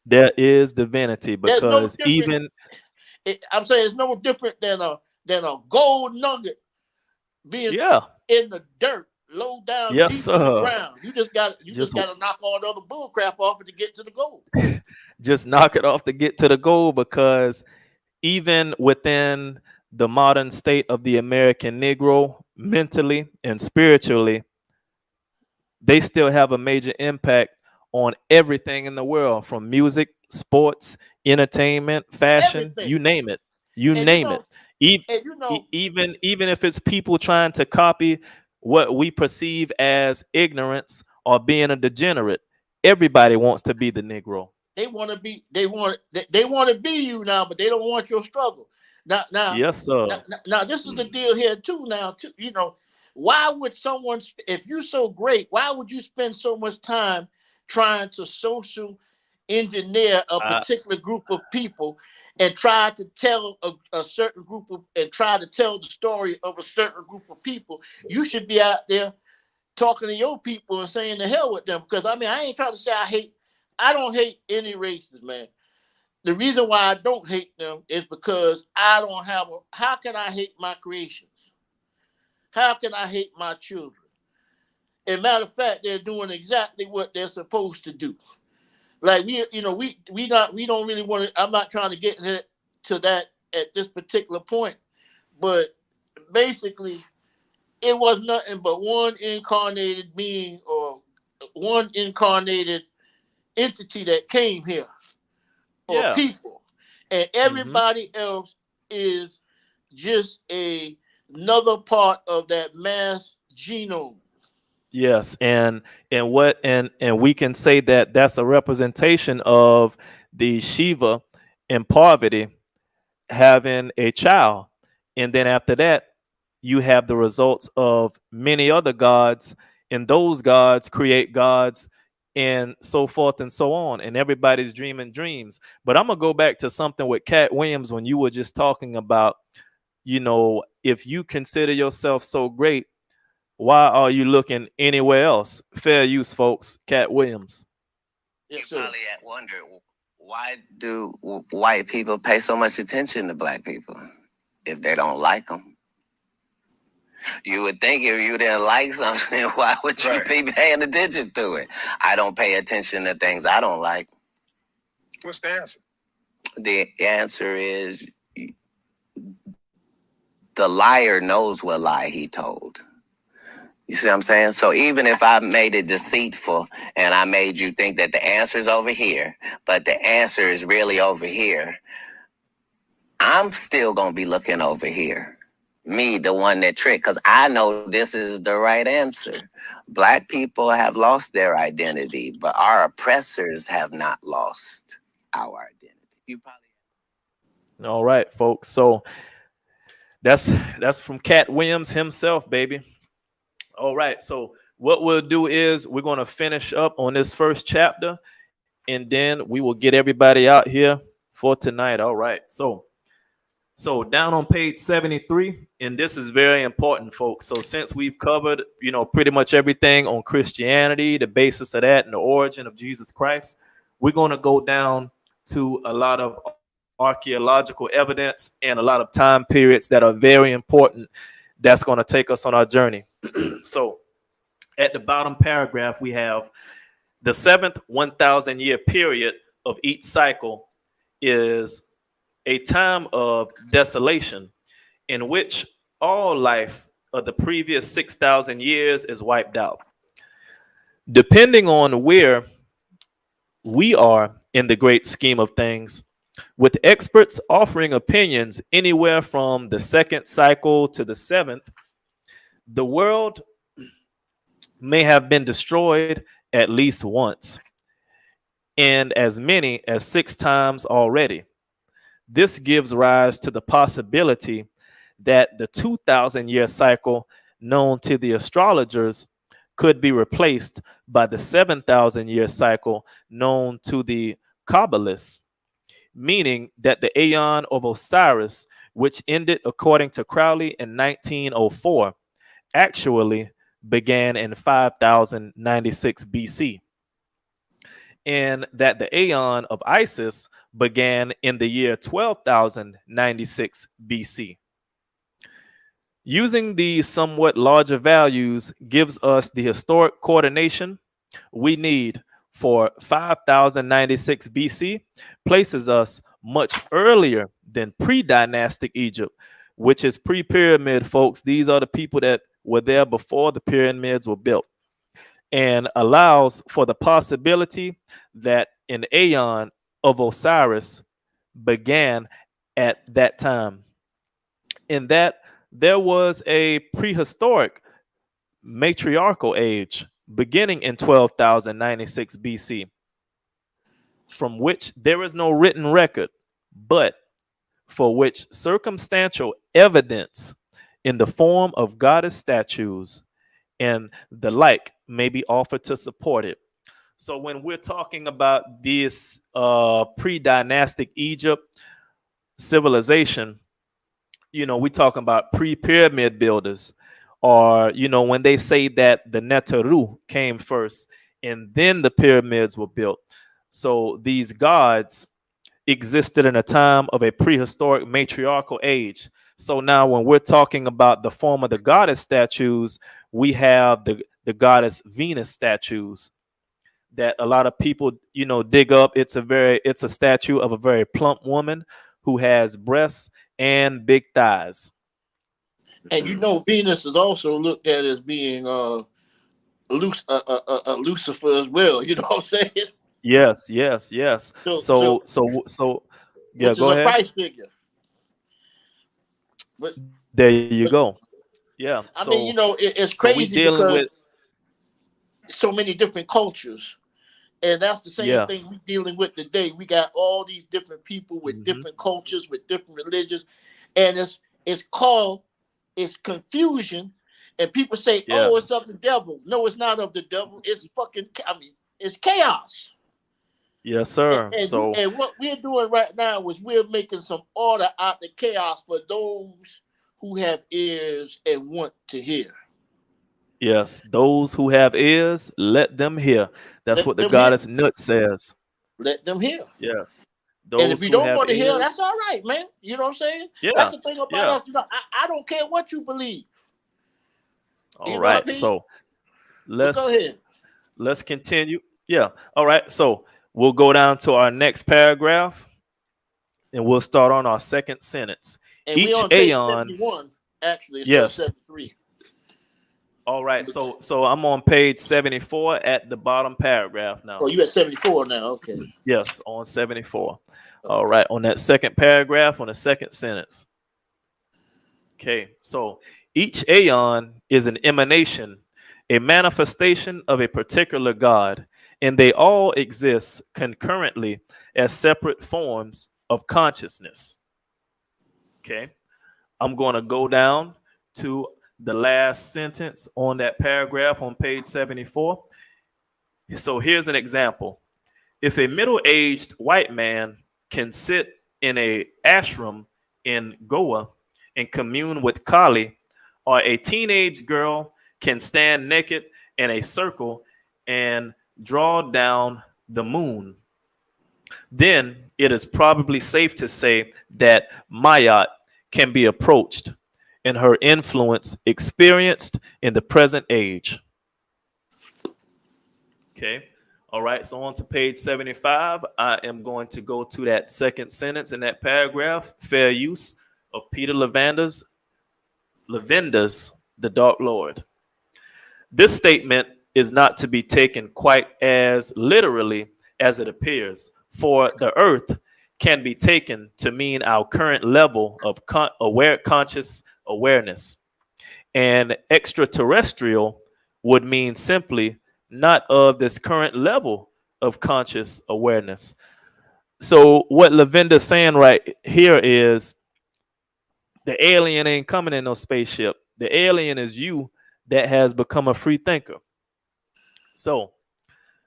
There is divinity There's no because different. even I'm saying it's no different than a gold nugget being yeah, in the dirt, low down, yes, deep in the sir. ground. You just Just got to knock all the other bull crap off it to get to the gold. just knock it off to get to the goal, because even within the modern state of the American Negro, mentally and spiritually, they still have a major impact on everything in the world, from music, sports, entertainment, fashion, Everything. you name it. You And you name it. know, Ev- and you know, even if it's people trying to copy what we perceive as ignorance or being a degenerate, everybody wants to be the Negro. they want to be, they want to be you now, but they don't want your struggle. Now, now, Yes, sir. now, this is the deal here too. Now, too, why would someone, if you're so great, why would you spend so much time trying to social engineer a I, particular group of people and try to tell a certain group of, and try to tell the story of a certain group of people? You should be out there talking to your people and saying the hell with them. Because I mean, I ain't trying to say I don't hate any races, man. The reason why I don't hate them is because I don't have how can I hate my creations? How can I hate my children? As a matter of fact, they're doing exactly what they're supposed to do. Like we don't really want to. I'm not trying to get to that at this particular point, but basically, it was nothing but one incarnated being or one incarnated entity that came here or Yeah. people, and Hmm. everybody else is just another part of that mass genome. Yes, and we can say that that's a representation of the Shiva and Parvati having a child, and then after that, you have the results of many other gods, and those gods create gods, and so forth and so on, and everybody's dreaming dreams. But I'm gonna go back to something with Cat Williams when you were just talking about, if you consider yourself so great, why are you looking anywhere else? Fair use, folks. Cat Williams. Yes, You sir. probably wonder why do white people pay so much attention to black people if they don't like them? You would think if you didn't like something, why would you be paying attention to it? I don't pay attention to things I don't like. What's the answer? The answer is the liar knows what lie he told. You see what I'm saying? So even if I made it deceitful and I made you think that the answer is over here, but the answer is really over here, I'm still going to be looking over here. Me, the one that tricked, because I know this is the right answer. Black people have lost their identity, but our oppressors have not lost our identity. You probably. All right, folks. So that's from Cat Williams himself, baby. All right. So what we'll do is we're gonna finish up on this first chapter, and then we will get everybody out here for tonight. All right. So down on page 73, and this is very important, folks. So since we've covered, pretty much everything on Christianity, the basis of that, and the origin of Jesus Christ, we're going to go down to a lot of archaeological evidence and a lot of time periods that are very important. That's going to take us on our journey. So at the bottom paragraph, we have the seventh 1,000 year period of each cycle is a time of desolation in which all life of the previous 6,000 years is wiped out. Depending on where we are in the great scheme of things, with experts offering opinions anywhere from the second cycle to the seventh, the world may have been destroyed at least once, and as many as 6 times already. This gives rise to the possibility that the 2,000 year cycle known to the astrologers could be replaced by the 7,000 year cycle known to the Kabbalists, meaning that the Aeon of Osiris, which ended according to Crowley in 1904, actually began in 5096 BC, and that the Aeon of Isis began in the year 12,096 BC. Using these somewhat larger values gives us the historic coordination we need for 5096 BC, places us much earlier than pre-dynastic Egypt, which is pre-pyramid, folks. These are the people that were there before the pyramids were built, and allows for the possibility that an Aeon of Osiris began at that time, in that there was a prehistoric matriarchal age beginning in 12,096 BC, from which there is no written record, but for which circumstantial evidence in the form of goddess statues and the like may be offered to support it. So when we're talking about this pre-dynastic Egypt civilization, we're talking about pre-pyramid builders, or when they say that the Neteru came first and then the pyramids were built. So these gods existed in a time of a prehistoric matriarchal age. So now when we're talking about the form of the goddess statues, we have the goddess Venus statues that a lot of people, dig up. It's a statue of a very plump woman who has breasts and big thighs. And Venus is also looked at as being Lucifer as well. You know what I'm saying? Yes, yes, yes. So So yeah, which is go a ahead. Christ figure. But There you go. Yeah. I mean, it's So we crazy dealing because with so many different cultures. And that's the same thing yes. we're dealing with today. We got all these different people with Hmm. different cultures, with different religions, and it's confusion. And people say, "Oh, it's Yes. of the devil." No, it's not of the devil. It's fucking. I mean, it's chaos. Yes, And, sir. and, we, So and what we're doing right now is we're making some order out the chaos for those who have ears and want to hear. yes, those who have ears, let them hear. That's Let what the them hear. goddess Nut says. Let them hear. Yes. And if Those you who don't have want to hear, ears. that's all right, man. You know what I'm saying? That's Yeah. the thing about Yeah. us. I don't care what you believe. All You know what I right. mean? So But go let's ahead. let's continue. Yeah. All right. So we'll go down to our next paragraph and we'll start on our second sentence. And we Each on page Aeon, 71, actually, instead of yes. 73. All right. So I'm on page 74 at the bottom paragraph now. Oh, you at 74 now. Okay. Yes, on 74. All Okay. right. On that second paragraph, on the second sentence. Okay. So each Aeon is an emanation, a manifestation of a particular god, and they all exist concurrently as separate forms of consciousness. Okay. I'm going to go down to the last sentence on that paragraph on page 74. So here's an example. If a middle-aged white man can sit in a ashram in Goa and commune with Kali, or a teenage girl can stand naked in a circle and draw down the moon, then it is probably safe to say that Mayat can be approached and her influence experienced in the present age. Okay. All right. So on to page 75. I am going to go to that second sentence in that paragraph. Fair use of Peter Levenda's The Dark Lord. This statement is not to be taken quite as literally as it appears, for the earth can be taken to mean our current level of conscious awareness. And extraterrestrial would mean simply not of this current level of conscious awareness. So what Levenda's saying right here is the alien ain't coming in no spaceship. The alien is you that has become a free thinker. So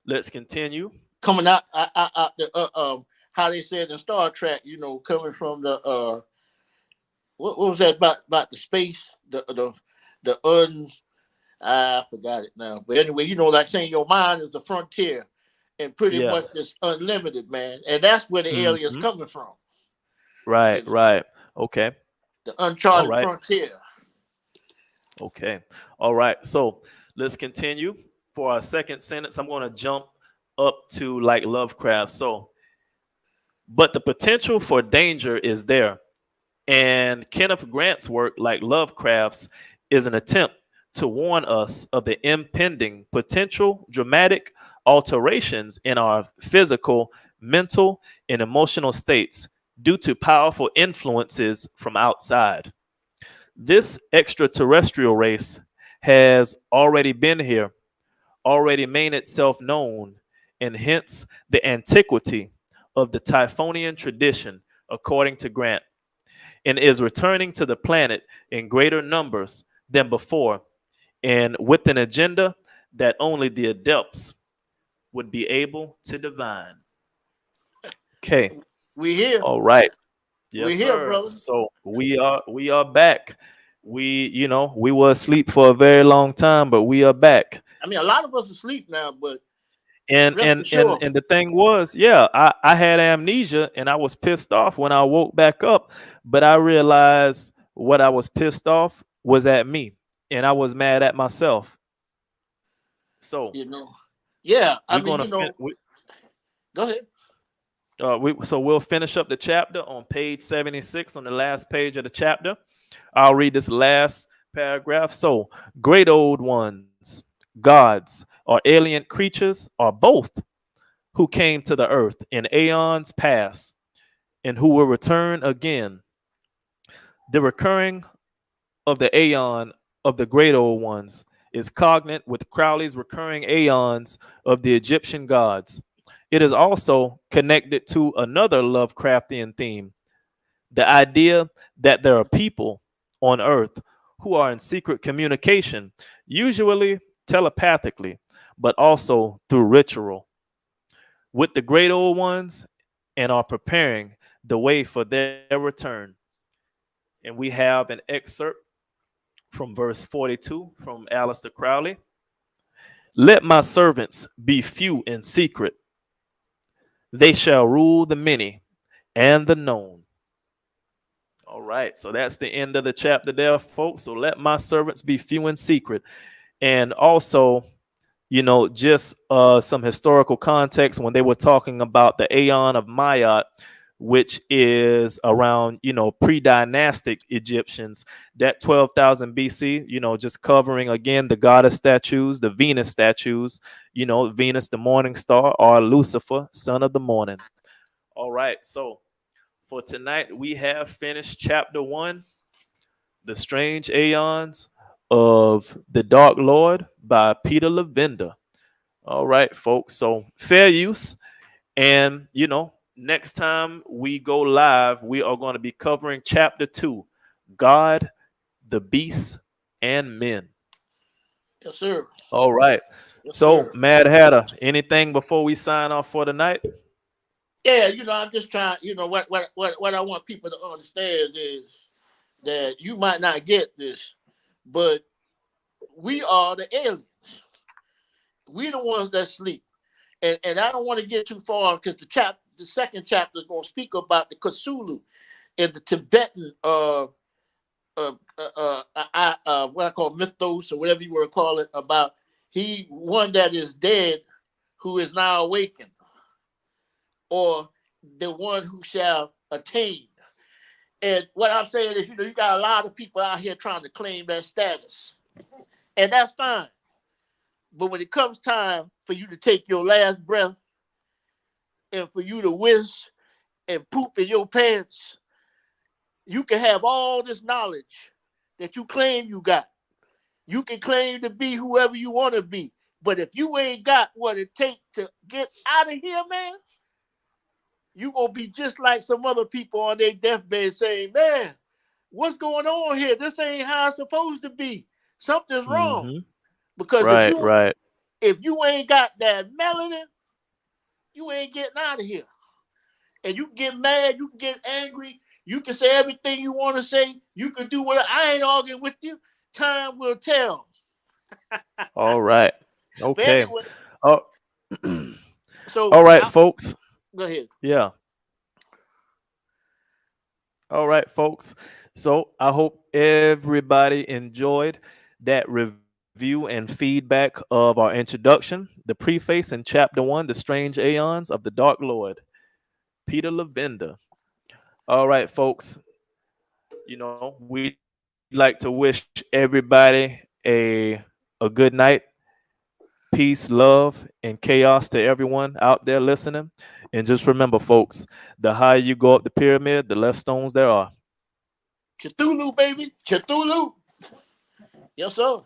let's continue. Coming out the how they said in Star Trek, coming from the what was that about the space, the un I forgot it now. But anyway, like saying your mind is the frontier and pretty much Yes. it's unlimited, man. And that's where the aliens Mhm. coming from. Right, right. Okay. The All uncharted right. frontier. Okay. All right. So let's continue. For our second sentence, I'm going to jump up to like Lovecraft. So, but the potential for danger is there. And Kenneth Grant's work, like Lovecraft's, is an attempt to warn us of the impending potential dramatic alterations in our physical, mental, and emotional states due to powerful influences from outside. This extraterrestrial race has already been here, already made itself known, and hence the antiquity of the Typhonian tradition, according to Grant, and is returning to the planet in greater numbers than before, and with an agenda that only the adepts would be able to divine. Okay. We here. All right. Yes, We here, sir. brother. So we are back. We were asleep for a very long time, but we are back. I mean, a lot of us asleep now, but And rest and and assured, and the thing was, yeah, I had amnesia and I was pissed off when I woke back up, but I realized what I was pissed off was at me, and I was mad at myself. So You know. Yeah, I we're mean, gonna you know, go ahead. so we'll finish up the chapter on page 76 on the last page of the chapter. I'll read this last paragraph. So, great old ones, gods, or alien creatures, or both, who came to the earth in aeons past and who will return again. The recurring of the aeon of the great old ones is cognate with Crowley's recurring aeons of the Egyptian gods. It is also connected to another Lovecraftian theme, the idea that there are people on earth who are in secret communication, usually telepathically, but also through ritual, with the great old ones and are preparing the way for their return. And we have an excerpt from verse 42 from Aleister Crowley. Let my servants be few in secret. They shall rule the many and the known. All right, so that's the end of the chapter there, folks. So let my servants be few in secret. And also, just some historical context when they were talking about the Aeon of Mayat, which is around, pre-dynastic Egyptians, that 12,000 BC, just covering again the goddess statues, the Venus statues, Venus, the morning star, or Lucifer, son of the morning. All right, so for tonight, we have finished chapter 1, The Strange Aeons of the Dark Lord by Peter Levenda. All right, folks. So fair use. And, next time we go live, we are going to be covering chapter 2, God, the Beasts, and Men. Yes, sir. All right. Yes, So, sir. Mad Hatter, anything before we sign off for tonight? Yeah, I'm just trying. What I want people to understand is that you might not get this, but we are the aliens. We the ones that sleep, and I don't want to get too far because the second chapter is going to speak about the Cthulhu and the Tibetan what I call mythos or whatever you want to call it, about he one that is dead who is now awakened, or the one who shall attain. And what I'm saying is, you got a lot of people out here trying to claim that status, and that's fine. But when it comes time for you to take your last breath and for you to whiz and poop in your pants, you can have all this knowledge that you claim you got. You can claim to be whoever you want to be. But if you ain't got what it takes to get out of here, man, you going to be just like some other people on their deathbed saying, man, what's going on here? This ain't how it's supposed to be. Something's wrong. Mm-hmm. Because Right. if you ain't got that melanin, you ain't getting out of here. And you can get mad, you can get angry, you can say everything you want to say, you can do what I ain't arguing with you. Time will tell. All right. But Okay. anyway, Oh, so all right, folks. go ahead. Yeah. All right, folks. So I hope everybody enjoyed that review and feedback of our introduction, the preface in chapter 1, The Strange Aeons of the Dark Lord, Peter Levenda. All right, folks. We'd like to wish everybody a good night. Peace, love, and chaos to everyone out there listening. And just remember, folks, the higher you go up the pyramid, the less stones there are. Cthulhu, baby. Cthulhu. Yes, sir.